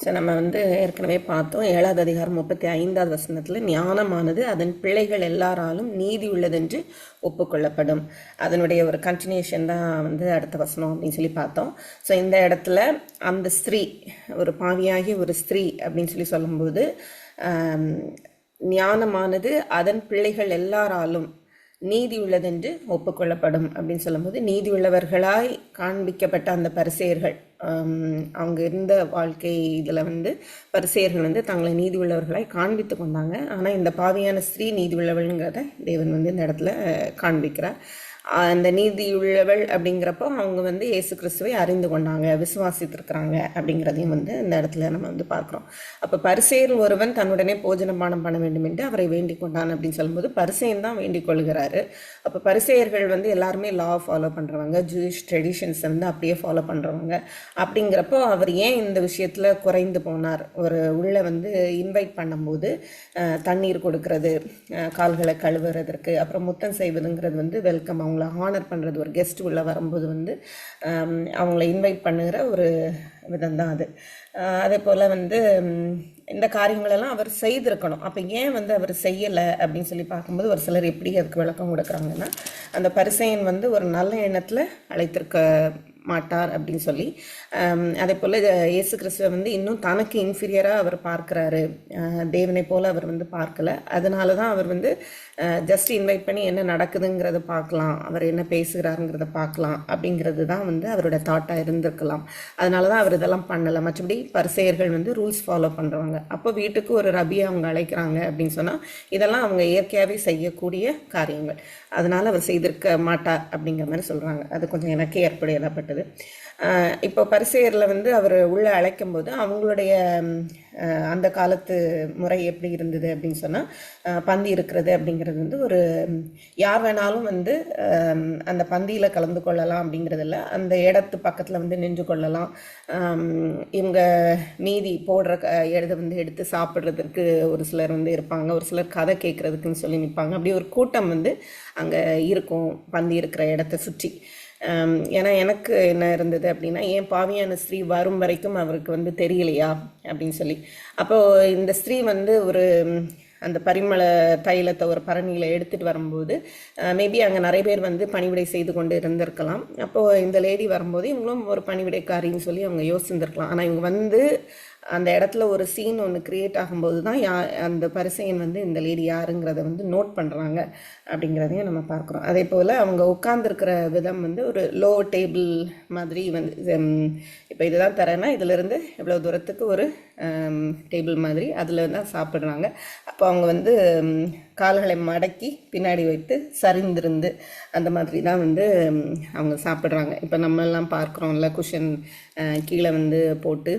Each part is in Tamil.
ஸோ நம்ம ஏற்கனவே பார்த்தோம் 7வது அதிகாரம் 35வது வசனத்தில் ஞானமானது அதன் பிள்ளைகள் எல்லாராலும் நீதி உள்ளதென்று ஒப்புக்கொள்ளப்படும். அதனுடைய ஒரு கண்டினியூஷன் தான் அடுத்த வசனம் அப்படின்னு சொல்லி பார்த்தோம். ஸோ இந்த இடத்துல அந்த ஸ்திரீ, ஒரு பாவியாகி ஒரு ஸ்திரீ அப்படின்னு சொல்லி சொல்லும்போது ஞானமானது அதன் பிள்ளைகள் எல்லாராலும் நீதி உள்ளதென்று ஒப்புக்கொள்ளப்படும் அப்படின்னு சொல்லும்போது, நீதி உள்ளவர்களாய் காண்பிக்கப்பட்ட அந்த பரிசேயர்கள், அவங்க இருந்த வாழ்க்கை இதில் பரிசேயர்கள் தங்களை நீதி உள்ளவர்களாய் காண்பித்து கொண்டாங்க. ஆனால் இந்த பாவியான ஸ்திரீ நீதி உள்ளவள்ங்கிறத தேவன் இந்த இடத்துல காண்பிக்கிறார். அந்த நீதியுள்ளவள் அப்படிங்கிறப்போ அவங்க இயேசு கிறிஸ்துவை அறிந்து கொண்டாங்க, விசுவாசித்திருக்கிறாங்க அப்படிங்கிறதையும் இந்த இடத்துல நம்ம பார்க்குறோம். அப்போ பரிசேயர் ஒருவன் தன்னுடனே போஜனபானம் பண்ண வேண்டும் என்று அவரை வேண்டிக் கொண்டான் அப்படின்னு சொல்லும்போது பரிசேயன் தான் வேண்டிக் கொள்கிறாரு. அப்போ பரிசேயர்கள் எல்லாருமே லா ஃபாலோ பண்ணுறவங்க, ஜூயிஷ் ட்ரெடிஷன்ஸ் அப்படியே ஃபாலோ பண்ணுறவங்க. அப்படிங்கிறப்போ அவர் ஏன் இந்த விஷயத்தில் குறைந்து போனார்? ஒரு உள்ள இன்வைட் பண்ணும்போது தண்ணீர் கொடுக்கறது, கால்களை கழுவுறதற்கு, அப்புறம் முத்தம் செய்வதுங்கிறது வெல்கம், அவங்கள ஹானர் பண்ணுறது, ஒரு கெஸ்ட் உள்ளே வரும்போது அவங்கள இன்வைட் பண்ணுகிற ஒரு விதம் தான் அது. அதே போல் இந்த காரியங்களெல்லாம் அவர் செய்திருக்கணும். அப்போ ஏன் அவர் செய்யலை அப்படின்னு சொல்லி பார்க்கும்போது ஒரு சிலர் எப்படி அதுக்கு விளக்கம் கொடுக்குறாங்கன்னா, அந்த பரிசேயன் ஒரு நல்ல எண்ணத்தில் அழைத்திருக்க மாட்டார் அப்படின்னு சொல்லி, அதே போல் இயேசு கிறிஸ்துவை இன்னும் தனக்கு இன்ஃபீரியராக அவர் பார்க்குறாரு, தேவனை போல் அவர் பார்க்கல. அதனால தான் அவர் ஜஸ்ட் இன்வைட் பண்ணி என்ன நடக்குதுங்கிறத பார்க்கலாம், அவர் என்ன பேசுகிறாருங்கிறத பார்க்கலாம் அப்படிங்கிறது தான் அவரோட தாட்டாக இருந்திருக்கலாம். அதனால தான் அவர் இதெல்லாம் பண்ணலை. மற்றபடி பரிசேயர்கள் ரூல்ஸ் ஃபாலோ பண்ணுறவங்க. அப்போ வீட்டுக்கு ஒரு ரபியை அவங்க அழைக்கிறாங்க அப்படின்னு சொன்னால் இதெல்லாம் அவங்க இயற்கையாகவே செய்யக்கூடிய காரியங்கள். அதனால் அவர் செய்திருக்க மாட்டார் அப்படிங்கிற மாதிரி சொல்கிறாங்க. அது கொஞ்சம் எனக்கு ஏற்படையப்பட்டது. இப்போ பரிசேயரில் அவர் உள்ளே அழைக்கும் போது அவங்களுடைய அந்த காலத்து முறை எப்படி இருந்தது அப்படின்னு சொன்னால், பந்தி இருக்கிறது அப்படிங்கிறது ஒரு யார் வேணாலும் அந்த பந்தியில் கலந்து கொள்ளலாம் அப்படிங்கிறதில்ல. அந்த இடத்து பக்கத்தில் நின்று கொள்ளலாம். இவங்க மீதி போடுற இடத்தை எடுத்து சாப்பிட்றதுக்கு ஒரு சிலர் இருப்பாங்க, ஒரு சிலர் கதை கேட்குறதுக்குன்னு சொல்லி நிற்பாங்க. அப்படி ஒரு கூட்டம் அங்கே இருக்கும் பந்தி இருக்கிற இடத்த சுற்றி. ஏன்னா எனக்கு என்ன இருந்தது அப்படின்னா, ஏன் பாவியான ஸ்திரீ வரும் வரைக்கும் அவருக்கு தெரியலையா அப்படின்னு சொல்லி. அப்போது இந்த ஸ்திரீ ஒரு அந்த பரிமள தைலத்தை ஒரு பரணியில் எடுத்துகிட்டு வரும்போது மேபி அங்கே நிறைய பேர் பணிவிடை செய்து கொண்டு இருந்திருக்கலாம். அப்போது இந்த லேடி வரும்போது இவங்களும் ஒரு பணிவிடைக்காரின்னு சொல்லி அவங்க யோசிச்சிருந்துருக்கலாம். ஆனால் இவங்க அந்த இடத்துல ஒரு சீன் ஒன்று க்ரியேட் ஆகும்போது தான் அந்த பரிசேயன் இந்த லேடி யாருங்கிறத நோட் பண்ணுறாங்க அப்படிங்கிறதையும் நம்ம பார்க்குறோம். அதே போல் அவங்க உட்கார்ந்துருக்கிற விதம் ஒரு லோ டேபிள் மாதிரி இப்போ இதுதான் தரேன்னா இதிலிருந்து இவ்வளோ தூரத்துக்கு ஒரு டேபிள் மாதிரி அதில் தான் சாப்பிட்றாங்க. அப்போ அவங்க கால்களை மடக்கி பின்னாடி வைத்து சரிந்திருந்து அந்த மாதிரி தான் அவங்க சாப்பிட்றாங்க. இப்போ நம்மெல்லாம் பார்க்குறோம்ல, குஷன் கீழே போட்டு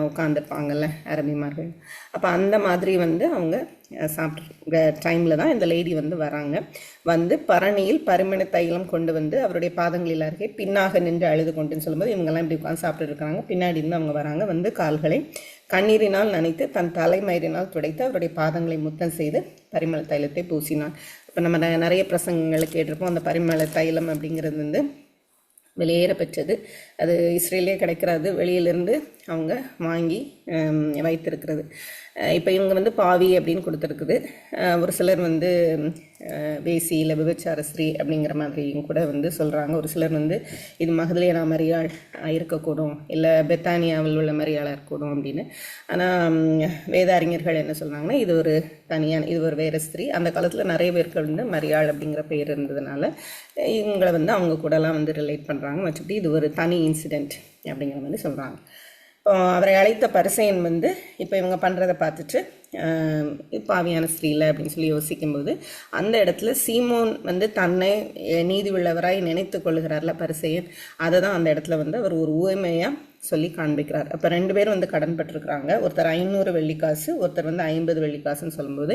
உட்காந்துருப்பாங்கல்ல அரபிமார்கள். அப்போ அந்த மாதிரி அவங்க சாப்பிட்ற டைமில் தான் இந்த லேடி வராங்க. பரணியில் பரிமள தைலம் கொண்டு அவருடைய பாதங்களில் அருகே பின்னாக நின்று அழுது கொண்டுன்னு சொல்லும்போது இவங்கெல்லாம் இப்படி உட்காந்து சாப்பிட்டு இருக்காங்க. பின்னாடி இருந்து அவங்க வராங்க. கால்களை கண்ணீரினால் நனைத்து தன் தலைமயிரினால் துடைத்து அவருடைய பாதங்களை முத்தம் செய்து பரிமள தைலத்தை பூசினான். இப்போ நம்ம நிறைய பிரசங்கங்களை கேட்டிருப்போம். அந்த பரிமள தைலம் அப்படிங்கிறது வெளியேற பெற்றது. அது இஸ்ரேலே கிடைக்கிறது, வெளியிலேருந்து அவங்க வாங்கி வைத்திருக்கிறது. இப்போ இவங்க பாவி அப்படின்னு கொடுத்துருக்குது. ஒரு சிலர் வேசி இல்லை விபச்சார ஸ்ரீ அப்படிங்கிற மாதிரியும் கூட சொல்கிறாங்க. ஒரு சிலர் இது மகதலேனா மரியாள் இருக்கக்கூடும், இல்லை பெத்தானியாவில் உள்ள மரியாளாக இருக்கக்கூடும் அப்படின்னு. ஆனால் வேதாரிஞர்கள் என்ன சொல்கிறாங்கன்னா, இது ஒரு தனியான, இது ஒரு வேறு ஸ்திரீ. அந்த காலத்தில் நிறைய பேர்கள் மரியாள் அப்படிங்கிற பேர் இருந்ததுனால இவங்களை அவங்க கூடலாம் ரிலேட் பண்ணுறாங்க. மற்றபடி இது ஒரு தனி இன்சிடெண்ட் அப்படிங்கிற மாதிரி சொல்கிறாங்க. அவரை அழைத்த பரிசேயன் இப்போ இவங்க பண்ணுறதை பார்த்துட்டு பாவியான ஸ்திரீல அப்படின்னு சொல்லி யோசிக்கும்போது அந்த இடத்துல சீமோன் தன்னை நீதி உள்ளவராய் நினைத்து கொள்ளுகிறார்ல பரிசேயன், அதை தான் அந்த இடத்துல அவர் ஒரு உவமையாக சொல்லி காண்பிக்கிறார். அப்போ 2 பேரும் கடன் பட்டிருக்கிறாங்க. ஒருத்தர் 500 வெள்ளிக்காசு, ஒருத்தர் 50 வெள்ளிக்காசுன்னு சொல்லும்போது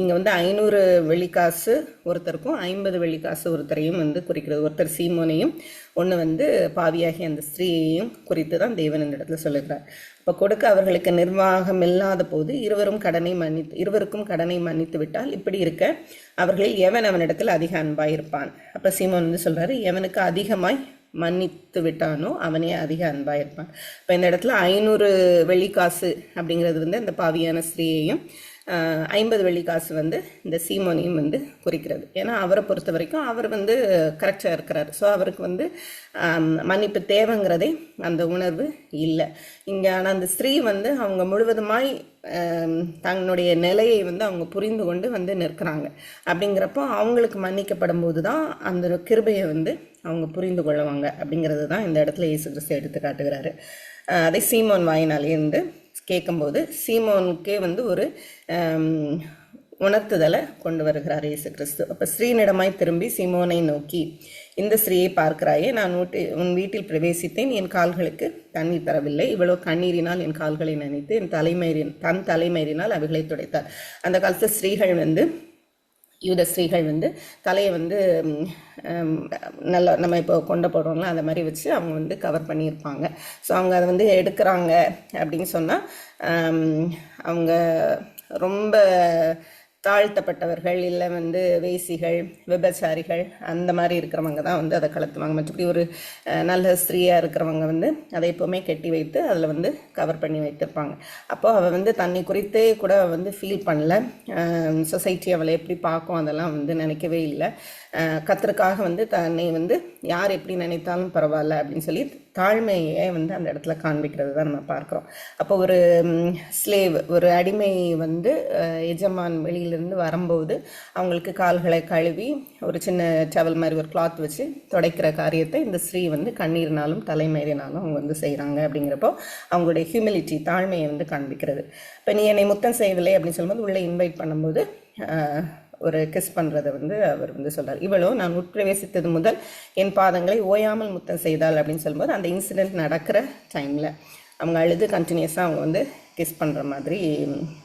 இங்கே 500 வெள்ளிக்காசு ஒருத்தருக்கும் 50 வெள்ளிக்காசு ஒருத்தரையும் குறிக்கிறது. ஒருத்தர் சீமோனையும் ஒன்று பாவியாகி அந்த ஸ்திரீயையும் குறித்து தான் தேவன் இந்த இடத்துல சொல்லுகிறார். அப்போ கொடுக்க அவர்களுக்கு நிர்வாகம் இல்லாத போது இருவருக்கும் கடனை மன்னித்து விட்டால் இப்படி இருக்க அவர்களில் எவன் அவனிடத்தில் அதிக அன்பாயிருப்பான். அப்போ சீமோன் சொல்கிறாரு, எவனுக்கு அதிகமாய் மன்னித்து விட்டானோ அவனே அதிக அன்பாக இருப்பான். இப்போ இந்த இடத்துல 500 வெள்ளிக்காசு அப்படிங்கிறது வந்து அந்த பாவியான ஸ்திரீயையும் 50 வெள்ளிக்காசு வந்து இந்த சீமோனையும் வந்து குறிக்கிறது. ஏன்னா அவரை பொறுத்த வரைக்கும் அவர் வந்து கரெக்டாக இருக்கிறார். ஸோ அவருக்கு வந்து மன்னிப்பு தேவைங்கிறதே அந்த உணர்வு இல்லை இங்கே. ஆனால் அந்த ஸ்திரீ வந்து அவங்க முழுவதுமாய் தன்னுடைய நிலையை வந்து அவங்க புரிந்து கொண்டு வந்து நிற்கிறாங்க. அப்படிங்கிறப்போ அவங்களுக்கு மன்னிக்கப்படும் போது தான் அந்த கிருபையை வந்து அவங்க புரிந்து கொள்ளுவாங்க. அப்படிங்கிறது தான் இந்த இடத்துல இயேசு கிறிஸ்து எடுத்து காட்டுகிறாரு. அதை சீமோன் வாயினாலேருந்து கேட்கும்போது சீமோனுக்கே வந்து ஒரு உணர்த்துதலை கொண்டு வருகிறார் இயேசு கிறிஸ்து. அப்போ ஸ்ரீனிடமாய் திரும்பி சீமோனை நோக்கி, இந்த ஸ்திரீயை பார்க்கிறாயே, நான் உன் வீட்டில் பிரவேசித்தேன், என் கால்களுக்கு தண்ணீர் தரவில்லை, இவ்வளோ கண்ணீரினால் என் கால்களை நினைத்து தன் தலைமயிரினால் அவைகளை துடைத்தார். அந்த காலத்து ஸ்திரீகள் வந்து யூத ஸ்திரீகள் வந்து தலையை வந்து நல்லா நம்ம இப்போ கொண்ட போடுறோம்ல அந்த மாதிரி வச்சு அவங்க வந்து கவர் பண்ணியிருப்பாங்க. ஸோ அவங்க அதை வந்து எடுக்கிறாங்க அப்படின்னு சொன்னால் அவங்க ரொம்ப தாழ்த்தப்பட்டவர்கள் இல்லை வந்து வேசிகள் விபச்சாரிகள் அந்த மாதிரி இருக்கிறவங்க தான் வந்து அதை கலத்துவாங்க. மற்றபடி ஒரு நல்ல ஸ்திரீயாக இருக்கிறவங்க வந்து அதை எப்போவுமே கெட்டி வைத்து அதில் வந்து கவர் பண்ணி வைத்திருப்பாங்க. அப்போது அவள் வந்து தன்னை குறித்தே கூட வந்து ஃபீல் பண்ணல. சொசைட்டி அவளை எப்படி பார்க்கும் அதெல்லாம் வந்து நினைக்கவே இல்லை. கர்த்தருக்காக வந்து தன்னை வந்து யார் எப்படி நினைத்தாலும் பரவாயில்ல அப்படின்னு சொல்லி தாழ்மையை வந்து அந்த இடத்துல காண்பிக்கிறது தான் நம்ம பார்க்குறோம். அப்போ ஒரு ஸ்லேவ், ஒரு அடிமை வந்து எஜமான் வெளியிலேருந்து வரும்போது அவங்களுக்கு கால்களை கழுவி ஒரு சின்ன டவல் மாதிரி ஒரு கிளாத் வச்சு துடைக்கிற காரியத்தை இந்த ஸ்ரீ வந்து கண்ணீர்னாலும் தலைமயிரினாலும் அவங்க வந்து செய்கிறாங்க. அப்படிங்கிறப்போ அவங்களுடைய ஹியூமிலிட்டி, தாழ்மையை வந்து காண்பிக்கிறது. இப்போ நீ என்னை முத்தம் செய்யவில்லை அப்படின்னு சொல்லும்போது உள்ளே இன்வைட் பண்ணும்போது ஒரு கிஸ் பண்ணுறதை வந்து அவர் வந்து சொல்கிறார். இவ்வளோ நான் உட்பிரவேசித்தது முதல் என் பாதங்களை ஓயாமல் முத்தம் செய்தாள் அப்படின்னு சொல்லும்போது அந்த இன்சிடெண்ட் நடக்கிற டைமில் அவங்க அழுது கண்டினியூஸாக அவங்க வந்து கிஸ் பண்ணுற மாதிரி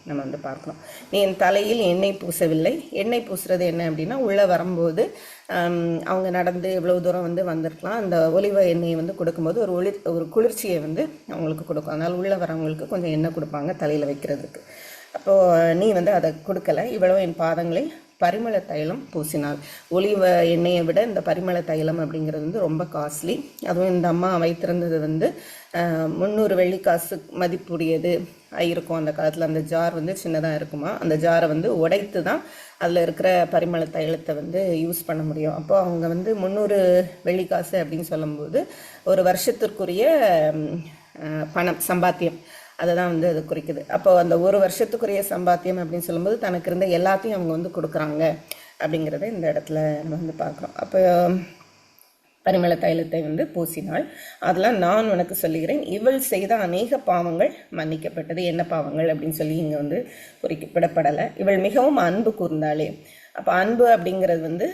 நம்ம வந்து பார்க்கணும். நீ என் தலையில் எண்ணெய் பூசவில்லை. எண்ணெய் பூசுறது என்ன அப்படின்னா, உள்ளே வரும்போது அவங்க நடந்து எவ்வளோ தூரம் வந்து வந்திருக்கலாம். அந்த ஒலிவ எண்ணெயை வந்து கொடுக்கும்போது ஒரு குளிர்ச்சியை வந்து அவங்களுக்கு கொடுக்கும். அதனால் உள்ளே வரவங்களுக்கு கொஞ்சம் எண்ணெய் கொடுப்பாங்க தலையில் வைக்கிறதுக்கு. அப்போது நீ வந்து அதை கொடுக்கல. இவ்வளோ என் பாதங்களை பரிமள தைலம் பூசினாள். ஒலிவ எண்ணெயை விட இந்த பரிமள தைலம் அப்படிங்கிறது வந்து ரொம்ப காஸ்ட்லி. அதுவும் இந்த அம்மா வைத்திருந்தது வந்து 300 வெள்ளிக்காசு மதிப்புடையது இருக்கும். அந்த காலத்தில் அந்த ஜார் வந்து சின்னதாக இருக்குமா. அந்த ஜாரை வந்து உடைத்து தான் அதில் இருக்கிற பரிமள தைலத்தை வந்து யூஸ் பண்ண முடியும். அப்போ அவங்க வந்து 300 வெள்ளிக்காசு அப்படின்னு சொல்லும்போது ஒரு வருஷத்திற்குரிய பணம் சம்பாத்தியம் அதை தான் வந்து அது குறிக்குது. அப்போ அந்த ஒரு வருஷத்துக்குரிய சம்பாத்தியம் அப்படின்னு சொல்லும்போது தனக்கு இருந்த எல்லாத்தையும் அவங்க வந்து கொடுக்குறாங்க அப்படிங்கிறத இந்த இடத்துல நம்ம வந்து பார்க்குறோம். அப்போ பரிமள தைலத்தை வந்து பூசினாள். அதெல்லாம் நான் உனக்கு சொல்லுகிறேன், இவள் செய்த அநேக பாவங்கள் மன்னிக்கப்பட்டது. என்ன பாவங்கள் அப்படின்னு சொல்லி இங்கே வந்து குறிப்பிடப்படலை. இவள் மிகவும் அன்பு கூர்ந்தாளே. அப்போ அன்பு அப்படிங்கிறது வந்து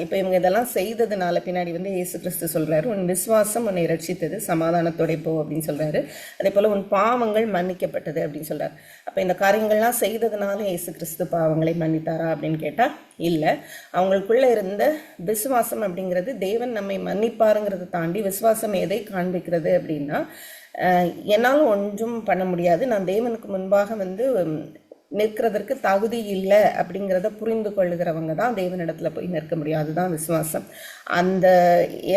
இப்போ இவங்க இதெல்லாம் செய்ததுனால பின்னாடி வந்து இயேசு கிறிஸ்து சொல்கிறாரு, உன் விசுவாசம் உன்னை ரட்சித்தது, சமாதானத்தோட போ அப்படின்னு சொல்கிறாரு. அதே போல் உன் பாவங்கள் மன்னிக்கப்பட்டது அப்படின்னு சொல்கிறார். அப்போ இந்த காரியங்கள்லாம் செய்ததுனால இயேசு கிறிஸ்து பாவங்களை மன்னித்தாரா அப்படின்னு கேட்டால் இல்லை. அவங்களுக்குள்ளே இருந்த விசுவாசம் அப்படிங்கிறது தேவன் நம்மை மன்னிப்பாருங்கிறத தாண்டி விசுவாசம் எதை காண்பிக்கிறது அப்படின்னா, என்னால் ஒன்றும் பண்ண முடியாது, நான் தேவனுக்கு முன்பாக வந்து நிற்கிறதற்கு தகுதி இல்லை அப்படிங்கிறத புரிந்து கொள்ளுகிறவங்க தான் தேவனிடத்தில் போய் நிற்க முடியும். அதுதான் விசுவாசம். அந்த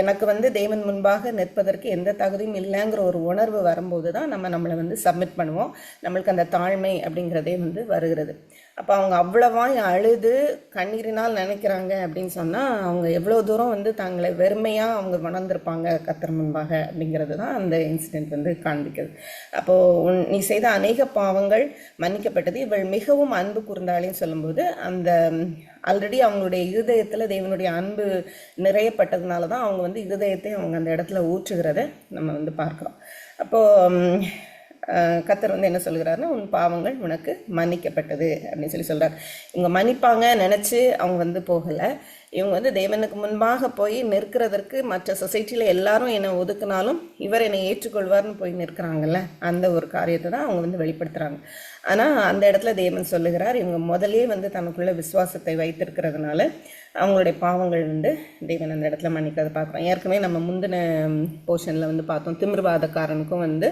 எனக்கு வந்து தேவன் முன்பாக நிற்பதற்கு எந்த தகுதியும் இல்லைங்கிற ஒரு உணர்வு வரும்போது தான் நம்மளை வந்து சப்மிட் பண்ணுவோம். நம்மளுக்கு அந்த தாழ்மை அப்படிங்கிறதே வந்து வருகிறது. அப்போ அவங்க அவ்வளவாய் அழுது கண்ணீரினால் நினைக்கிறாங்க அப்படின்னு சொன்னால் அவங்க எவ்வளோ தூரம் வந்து தங்களை வெறுமையாக அவங்க உணர்ந்திருப்பாங்க கர்த்தர் முன்பாக அப்படிங்கிறது தான் அந்த இன்சிடென்ட் வந்து காண்பிக்கிறது. அப்போது நீ செய்த அநேக பாவங்கள் மன்னிக்கப்பட்டது, இவள் மிகவும் அன்பு கூர்ந்தாளேன்னு சொல்லும்போது அந்த ஆல்ரெடி அவங்களுடைய இருதயத்தில் தேவனுடைய அன்பு நிறையப்பட்டதுனால தான் அவங்க வந்து இருதயத்தை அவங்க அந்த இடத்துல ஊற்றுகிறத நம்ம வந்து பார்க்குறோம். அப்போது கர்த்தர் வந்து என்ன சொல்கிறாருன்னா, உன் பாவங்கள் உனக்கு மன்னிக்கப்பட்டது அப்படின்னு சொல்லி சொல்கிறார். இவங்க மன்னிப்பாங்க நினச்சி அவங்க வந்து போகலை. இவங்க வந்து தேவனுக்கு முன்பாக போய் நிற்கிறதற்கு மற்ற சொசைட்டியில் எல்லாரும் என்னை ஒதுக்குனாலும் இவர் என்னை ஏற்றுக்கொள்வார்னு போய் நிற்கிறாங்கல்ல, அந்த ஒரு காரியத்தை தான் அவங்க வந்து வெளிப்படுத்துகிறாங்க. ஆனால் அந்த இடத்துல தேவன் சொல்லுகிறார், இவங்க முதலே வந்து தனக்குள்ள விசுவாசத்தை வைத்திருக்கிறதுனால அவங்களுடைய பாவங்கள் வந்து தேவன் அந்த இடத்துல மன்னிக்கிறத பார்க்குறோம். ஏற்கனவே நம்ம முந்தின போர்ஷனில் வந்து பார்த்தோம், திமிர்வாதக்காரனுக்கும் வந்து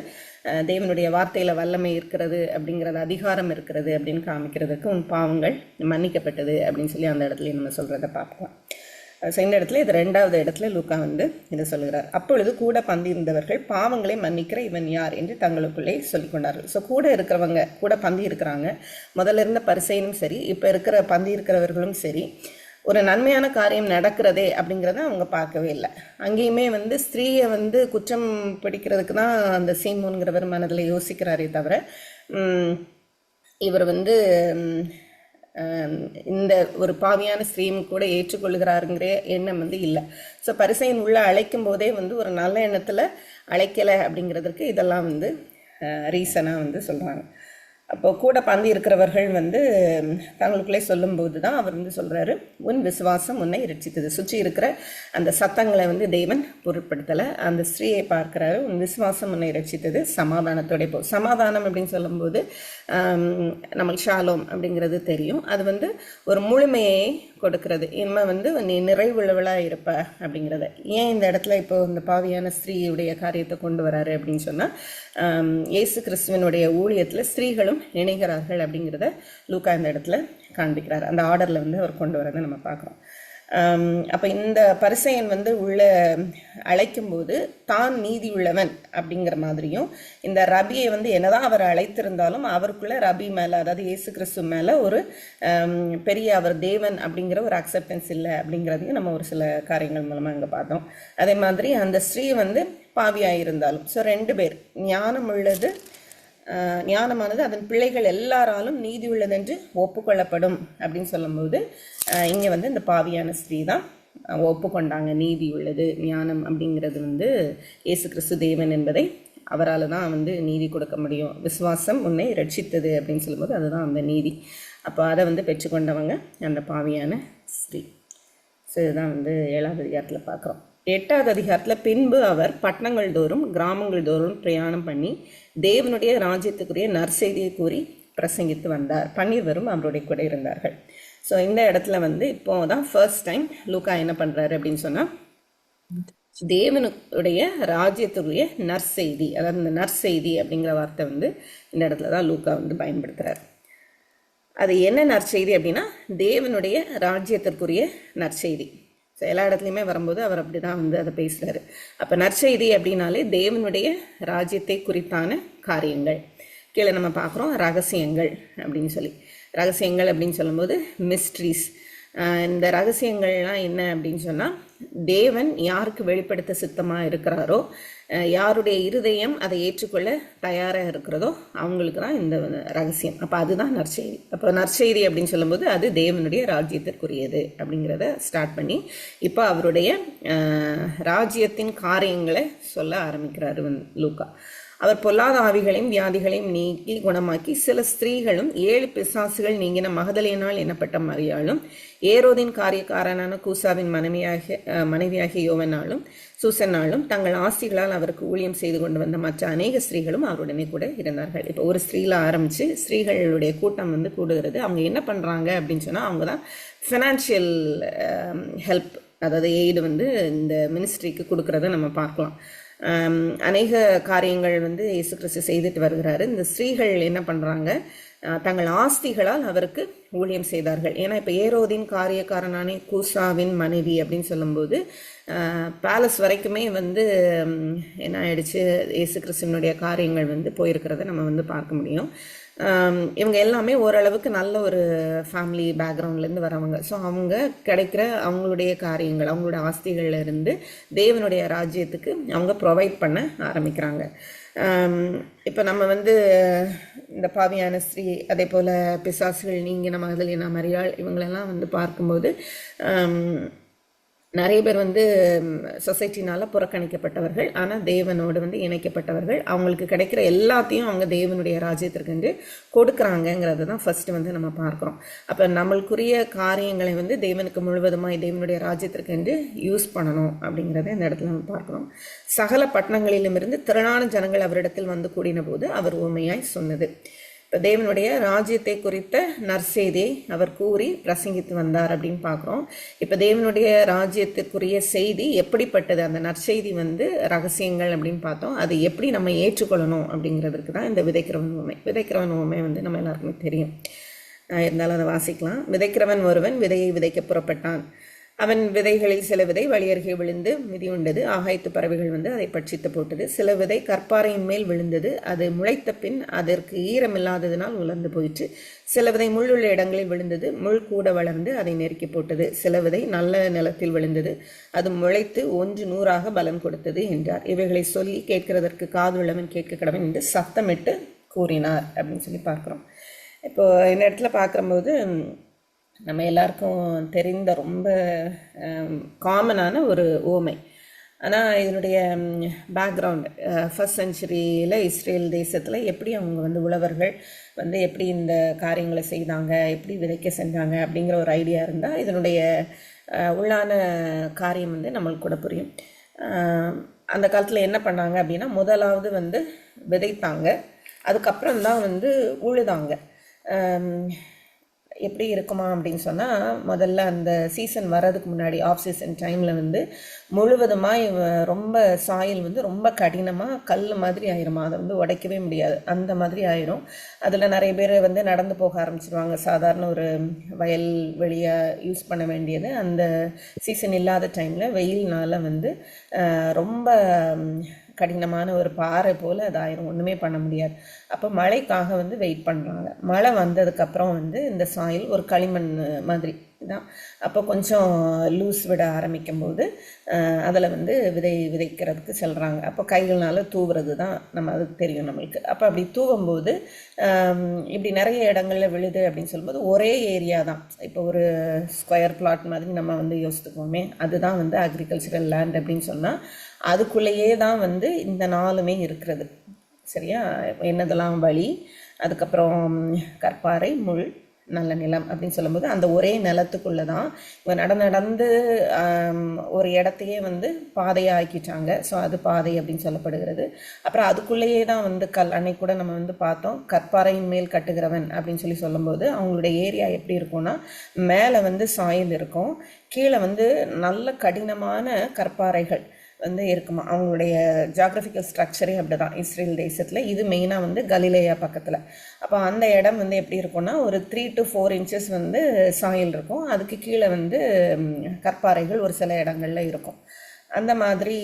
தேவனுடைய வார்த்தையில் வல்லமை இருக்கிறது அப்படிங்கிறது, அதிகாரம் இருக்கிறது அப்படின்னு காமிக்கிறதுக்கு உன் பாவங்கள் மன்னிக்கப்பட்டது அப்படின்னு சொல்லி அந்த இடத்துல நம்ம சொல்கிறத பார்க்கலாம். ஸோ இந்த இடத்துல இது 2வது இடத்துல லூக்கா வந்து இதை சொல்கிறார். அப்பொழுது கூட பந்தியிருந்தவர்கள் பாவங்களை மன்னிக்கிற இவன் யார் என்று தங்களுக்குள்ளே சொல்லிக் கொண்டார்கள். ஸோ கூட இருக்கிறவங்க, கூட பந்தி இருக்கிறாங்க, முதல்ல இருந்த பரிசேயனும் சரி, இப்போ இருக்கிற பந்தி இருக்கிறவர்களும் சரி, ஒரு நன்மையான காரியம் நடக்கிறதே அப்படிங்கிறத அவங்க பார்க்கவே இல்லை. அங்கேயுமே வந்து ஸ்திரீயை வந்து குற்றம் பிடிக்கிறதுக்கு தான் அந்த சீமோன்கிறவர் மனதில் யோசிக்கிறாரே தவிர இவர் வந்து இந்த ஒரு பாவியான ஸ்திரீயும் கூட ஏற்றுக்கொள்கிறாருங்கிற எண்ணம் வந்து இல்லை. ஸோ பரிசேயன் உள்ள அழைக்கும் போதே வந்து ஒரு நல்ல எண்ணத்தில் அழைக்கலை அப்படிங்கிறதுக்கு இதெல்லாம் வந்து ரீசனாக வந்து சொல்கிறாங்க. அப்போ கூட பந்தி இருக்கிறவர்கள் வந்து தங்களுக்குள்ளே சொல்லும்போது தான் அவர் வந்து சொல்கிறாரு, உன் விசுவாசம் உன்னை இரட்சித்தது. சுற்றி இருக்கிற அந்த சத்தங்களை வந்து தேவன் பொருட்படுத்தலை. அந்த ஸ்திரீயை பார்க்குறாரு, உன் விசுவாசம் உன்னை இரட்சித்தது, சமாதானத்தோட போ. சமாதானம் அப்படின்னு சொல்லும்போது நம்மளுக்கு ஷாலோம் அப்படிங்கிறது தெரியும். அது வந்து ஒரு முழுமையை கொடுக்கறது. இனிமேல் வந்து நீ நிறைவுள்ளவளாக இருப்ப அப்படிங்கிறத. ஏன் இந்த இடத்துல இப்போ இந்த பாவியான ஸ்திரீயுடைய காரியத்தை கொண்டு வராரு அப்படின்னு சொன்னால், இயேசு கிறிஸ்துவனுடைய ஊழியத்தில் ஸ்திரீகளும் இணைகிறார்கள் அப்படிங்கிறத லூக்கா இந்த இடத்துல காண்பிக்கிறார். அந்த ஆர்டரில் வந்து அவர் கொண்டு வரதை நம்ம பார்க்குறோம். அப்போ இந்த பரிசேயன் வந்து உள்ள அழைக்கும்போது தான் நீதி உள்ளவன் அப்படிங்கிற மாதிரியும், இந்த ரபியை வந்து என்னதான் அவர் அழைத்திருந்தாலும் அவருக்குள்ள ரபி மேலே, அதாவது இயேசு கிறிஸ்து மேலே ஒரு பெரிய அவர் தேவன் அப்படிங்கிற ஒரு அக்செப்டன்ஸ் இல்லை அப்படிங்கிறதையும் நம்ம ஒரு சில காரியங்கள் மூலமாக இங்கே பார்த்தோம். அதே மாதிரி அந்த ஸ்ரீ வந்து பாவியாக இருந்தாலும், ஸோ 2 பேர், ஞானம் உள்ளது, ஞானமானது அதன் பிள்ளைகள் எல்லாராலும் நீதி உள்ளதென்று ஒப்புக்கொள்ளப்படும் அப்படின்னு சொல்லும்போது இங்கே வந்து இந்த பாவியான ஸ்திரீ தான் ஒப்புக்கொண்டாங்க. நீதி உள்ளது, ஞானம் அப்படிங்கிறது வந்து இயேசு கிறிஸ்து தேவன் என்பதை அவரால் தான் வந்து நீதி கொடுக்க முடியும். விசுவாசம் உன்னை ரட்சித்தது அப்படின்னு சொல்லும்போது அதுதான் அந்த நீதி. அப்போ அதை வந்து பெற்றுக்கொண்டவங்க அந்த பாவியான ஸ்திரீ. ஸோ இதுதான் வந்து 7வது அதிகாரத்தில் பார்க்குறோம். 8வது அதிகாரத்தில் பின்பு அவர் பட்டணங்கள் தோறும் கிராமங்கள் தோறும் பிரயாணம் பண்ணி தேவனுடைய ராஜ்யத்துக்குரிய நற்செய்தியை கூறி பிரசங்கித்து வந்தார். 12 அவருடைய கூட இருந்தார்கள். ஸோ இந்த இடத்துல வந்து இப்போ தான் ஃபர்ஸ்ட் டைம் லூக்கா என்ன பண்ணுறாரு அப்படின்னு சொன்னால், தேவனுடைய ராஜ்யத்துக்குரிய நற்செய்தி, அதாவது இந்த நற்செய்தி அப்படிங்கிற வார்த்தை வந்து இந்த இடத்துல தான் லூக்கா வந்து பயன்படுத்துகிறார். அது என்ன நற்செய்தி அப்படின்னா, தேவனுடைய ராஜ்யத்திற்குரிய நற்செய்தி. ஸோ எல்லா இடத்துலையுமே வரும்போது அவர் அப்படி தான் வந்து அதை பேசுகிறாரு. அப்போ நற்செய்தி அப்படின்னாலே தேவனுடைய ராஜ்யத்தை குறித்தான காரியங்கள். கீழே நம்ம பார்க்குறோம் ரகசியங்கள் அப்படின்னு சொல்லி. ரகசியங்கள் அப்படின்னு சொல்லும்போது மிஸ்ட்ரீஸ். இந்த ரகசியங்கள்லாம் என்ன அப்படின்னு சொன்னால், தேவன் யாருக்கு வெளிப்படுத்த சித்தமாக இருக்கிறாரோ, யாருடைய இருதயம் அதை ஏற்றுக்கொள்ள தயாராக இருக்கிறதோ அவங்களுக்கு தான் இந்த ரகசியம். அப்போ அதுதான் நற்செய்தி. அப்போ நற்செய்தி அப்படின்னு சொல்லும்போது அது தேவனுடைய ராஜ்யத்திற்குரியது அப்படிங்கிறத ஸ்டார்ட் பண்ணி இப்போ அவருடைய ராஜ்யத்தின் காரியங்களை சொல்ல ஆரம்பிக்கிறாரு லூக்கா. அவர் பொல்லாத ஆவிகளையும் வியாதிகளையும் நீக்கி குணமாக்கி சில ஸ்திரீகளும் 7 பிசாசுகள் நீங்கின மகதலேனால் எனப்பட்ட மரியாளும் ஏரோதின் காரியக்காரனான கூசாவின் மனைவியாகிய யோவனாலும் சூசனாலும் தங்கள் ஆஸ்திகளால் அவருக்கு ஊழியம் செய்து கொண்டு வந்த மற்ற அநேக ஸ்திரீகளும் அவருடனே கூட இருந்தார்கள். இப்போ ஒரு ஸ்திரீல ஆரம்பித்து ஸ்திரீகளுடைய கூட்டம் வந்து கூடுகிறது. அவங்க என்ன பண்ணுறாங்க அப்படின்னு சொன்னால், அவங்க தான் ஃபினான்ஷியல் ஹெல்ப், அதாவது எய்டு வந்து இந்த மினிஸ்ட்ரிக்கு கொடுக்குறத நம்ம பார்க்கலாம். அநேக காரியங்கள் வந்து இயேசு கிறிஸ்து செய்துட்டு வருகிறாரு. இந்த ஸ்திரீகள் என்ன பண்ணுறாங்க, தங்கள் ஆஸ்திகளால் அவருக்கு ஊழியம் செய்தார்கள். ஏன்னா இப்போ ஏரோதின் காரியக்காரனானே கூசாவின் மனைவி அப்படின்னு சொல்லும்போது பேலஸ் வரைக்குமே வந்து என்ன ஆயிடுச்சு, இயேசு கிறிஸ்துவனுடைய காரியங்கள் வந்து போயிருக்கிறத நம்ம வந்து பார்க்க முடியும். இவங்க எல்லாமே ஓரளவுக்கு நல்ல ஒரு ஃபேமிலி பேக்ரவுண்ட்லேருந்து வரவங்க. ஸோ அவங்க கிடைக்கிற அவங்களுடைய காரியங்கள், அவங்களோட ஆஸ்திகளில் இருந்து தேவனுடைய ராஜ்யத்துக்கு அவங்க ப்ரொவைட் பண்ண ஆரம்பிக்கிறாங்க. இப்போ நம்ம வந்து இந்த பாவியான ஸ்ரீ, அதே போல் பிசாசுகள் நீங்கின மகதலேனா மரியாள், இவங்களெல்லாம் வந்து பார்க்கும்போது நிறைய பேர் வந்து சொசைட்டினால் புறக்கணிக்கப்பட்டவர்கள், ஆனால் தேவனோடு வந்து இணைக்கப்பட்டவர்கள். அவங்களுக்கு கிடைக்கிற எல்லாத்தையும் அவங்க தேவனுடைய ராஜ்யத்திற்கு கொடுக்குறாங்கங்கிறது தான் ஃபர்ஸ்ட் வந்து நம்ம பார்க்குறோம். அப்போ நம்மளுக்குரிய காரியங்களை வந்து தேவனுக்கு முழுவதுமாய் தேவனுடைய ராஜ்யத்திற்கு யூஸ் பண்ணணும் அப்படிங்கிறத இந்த இடத்துல நம்ம பார்க்குறோம். சகல பட்டணங்களிலும் இருந்து திரளான ஜனங்கள் அவரிடத்தில் வந்து கூடின போது அவர் உண்மையாய் சொன்னது. இப்போ தேவனுடைய ராஜ்யத்தை குறித்த நற்செய்தியை அவர் கூறி பிரசங்கித்து வந்தார் அப்படின்னு பார்க்குறோம். இப்போ தேவனுடைய ராஜ்யத்துக்குரிய செய்தி எப்படிப்பட்டது, அந்த நற்செய்தி வந்து ரகசியங்கள் அப்படின்னு பார்த்தோம். அது எப்படி நம்ம ஏற்றுக்கொள்ளணும் அப்படிங்கிறதுக்கு தான் இந்த விதைக்கிறவன் உண்மை வந்து நம்ம எல்லாருக்குமே தெரியும். இருந்தாலும் அதை வாசிக்கலாம். விதைக்கிறவன் ஒருவன் விதையை விதைக்க புறப்பட்டான். அவன் விதைகளில் சில விதை வழியருகே விழுந்து மிதியுண்டது. ஆகாயத்து பறவைகள் வந்து அதை பட்சித்து போட்டது. சில விதை கற்பாறையின் மேல் விழுந்தது. அது முளைத்த பின் அதற்கு ஈரமில்லாததினால் உலர்ந்து போயிற்று. சில விதை முள்ளுள்ள இடங்களில் விழுந்தது. முள் கூட வளர்ந்து அதை நெருக்கி போட்டது. சில விதை நல்ல நிலத்தில் விழுந்தது. அது முளைத்து 100 பலன் கொடுத்தது என்றார். இவைகளை சொல்லி கேட்கிறதற்கு காதுள்ளவன் கேட்க கடவன் என்று சத்தமிட்டு கூறினார் அப்படின்னு சொல்லி பார்க்குறோம். இப்போ இந்த இடத்துல பார்க்கும்போது நம்ம எல்லாருக்கும் தெரிந்த ரொம்ப காமனான ஒரு ஓமை. ஆனால் இதனுடைய பேக்ரவுண்டு ஃபர்ஸ்ட் செஞ்சுரியில் இஸ்ரேல் தேசத்தில் எப்படி அவங்க வந்து உழவர்கள் வந்து எப்படி இந்த காரியங்களை செய்தாங்க, எப்படி விதைக்க செஞ்சாங்க அப்படிங்கிற ஒரு ஐடியா இருந்தால் இதனுடைய உள்ளான காரியம் வந்து நம்மளுக்கு கூட புரியும். அந்த காலத்தில் என்ன பண்ணாங்க அப்படின்னா, முதலாவது வந்து விதைத்தாங்க, அதுக்கப்புறம் தான் வந்து உழுதாங்க. எப்படி இருக்குமா அப்படின்னு சொன்னால், முதல்ல அந்த சீசன் வர்றதுக்கு முன்னாடி ஆஃப் சீசன் டைமில் வந்து முழுவதுமாக ரொம்ப சாயில் வந்து ரொம்ப கடினமாக கல் மாதிரி ஆயிருமா, அதை வந்து உடைக்கவே முடியாது, அந்த மாதிரி ஆயிரும். அதில் நிறைய பேர் வந்து நடந்து போக ஆரம்பிச்சிருவாங்க. சாதாரண ஒரு வயல் வெளியாக யூஸ் பண்ண வேண்டியது அந்த சீசன் இல்லாத டைமில் வெயில்னால வந்து ரொம்ப கடினமான ஒரு பாறை போல் அது ஆயிரும், ஒன்றுமே பண்ண முடியாது. அப்போ மழைக்காக வந்து வெயிட் பண்ணுறாங்க. மழை வந்ததுக்கப்புறம் வந்து இந்த சாயில் ஒரு களிமண் மாதிரி தான். அப்போ கொஞ்சம் லூஸ் விட ஆரம்பிக்கும் போது அதில் வந்து விதைக்கிறதுக்கு செல்கிறாங்க. அப்போ கைகள்னால தூவுறது தான் நம்ம அது தெரியும் நம்மளுக்கு. அப்போ அப்படி தூவும்போது இப்படி நிறைய இடங்களில் விழுது அப்படின்னு சொல்லும்போது ஒரே ஏரியா தான். இப்போ ஒரு ஸ்கொயர் பிளாட் மாதிரி நம்ம வந்து யோசித்துக்குவோமே, அதுதான் வந்து அக்ரிகல்ச்சரல் லேண்ட் அப்படின்னு சொன்னால் அதுக்குள்ளேயே தான் வந்து இந்த 4மே இருக்கிறது. சரியா? என்னதெல்லாம் வழி, அதுக்கப்புறம் கற்பாறை, முள், நல்ல நிலம் அப்படின்னு சொல்லும்போது அந்த ஒரே நிலத்துக்குள்ளே தான் இவங்க நடந்து ஒரு இடத்தையே வந்து பாதையாக ஆக்கிட்டாங்க. ஸோ அது பாதை அப்படின்னு சொல்லப்படுகிறது. அப்புறம் அதுக்குள்ளேயே தான் வந்து அன்னைக்கு கூட நம்ம வந்து பார்த்தோம், கற்பாறையின் மேல் கட்டுகிறவன் அப்படின்னு சொல்லி சொல்லும்போது அவங்களுடைய ஏரியா எப்படி இருக்கும்னா, மேலே வந்து சாயில் இருக்கும், கீழே வந்து நல்ல கடினமான கற்பாறைகள் வந்து இருக்குமா. அவங்களுடைய ஜியாகிரபிக்கல் ஸ்ட்ரக்சரே அப்படி தான் இஸ்ரேல் தேசத்தில். இது மெயினாக வந்து கலிலேயா பக்கத்தில். அப்போ அந்த இடம் வந்து எப்படி இருக்கும்னா, ஒரு 3 to 4 inches வந்து சாயில் இருக்கும், அதுக்கு கீழே வந்து கற்பாறைகள் ஒரு சில இடங்களில் இருக்கும். அந்த மாதிரி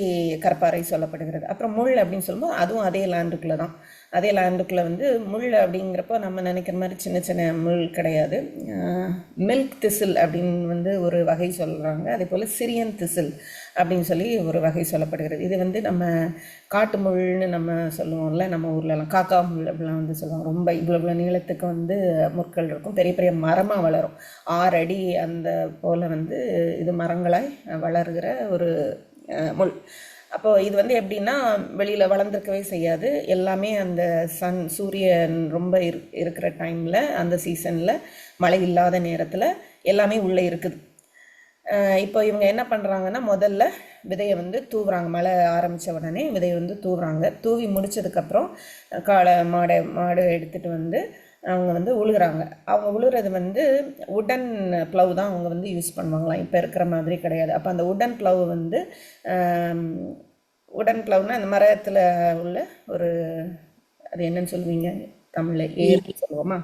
கற்பாறை சொல்லப்படுகிறது. அப்புறம் முள் அப்படின்னு சொல்லும்போது அதுவும் அதே லேண்டுக்குள்ளே தான். அதே லேண்டுக்குள்ளே வந்து முள் அப்படிங்கிறப்போ நம்ம நினைக்கிற மாதிரி சின்ன சின்ன முள் கிடையாது. மில்க் திசில் அப்படின்னு வந்து ஒரு வகை சொல்கிறாங்க. அதே போல் சிரியன் திசில் அப்படின்னு சொல்லி ஒரு வகை சொல்லப்படுகிறது. இது வந்து நம்ம காட்டு முள்னு நம்ம சொல்லுவோம்ல, நம்ம ஊர்லலாம் காக்கா முள் அப்படிலாம் வந்து சொல்லுவாங்க. ரொம்ப இவ்வளோ நீளத்துக்கு வந்து முற்கள் இருக்கும், பெரிய பெரிய மரமாக வளரும், 6 அடி அந்த போல் வந்து இது மரங்களாய் வளர்கிற ஒரு முள். அப்போது இது வந்து எப்படின்னா, வெளியில் வளர்ந்துருக்கவே செய்யாது. எல்லாமே அந்த சூரியன் ரொம்ப இருக்கிற டைமில், அந்த சீசனில் மழை இல்லாத நேரத்தில் எல்லாமே உள்ளே இருக்குது. இப்போ இவங்க என்ன பண்ணுறாங்கன்னா, முதல்ல விதையை வந்து தூவுறாங்க. மழை ஆரம்பித்த உடனே விதையை வந்து தூவுறாங்க. தூவி முடித்ததுக்கப்புறம் மாடு எடுத்துகிட்டு வந்து அவங்க வந்து உழுகிறாங்க. அவங்க உழுகிறது வந்து உடன் ப்ளவ் தான் அவங்க வந்து யூஸ் பண்ணுவாங்களாம், இப்போ இருக்கிற மாதிரி கிடையாது. அப்போ அந்த உடன் ப்ளவ் வந்து உடன் ப்ளவ்னா அந்த மரத்தில் உள்ள ஒரு, அது என்னன்னு சொல்லுவீங்க தமிழில், ஏர் சொல்லுவோமா,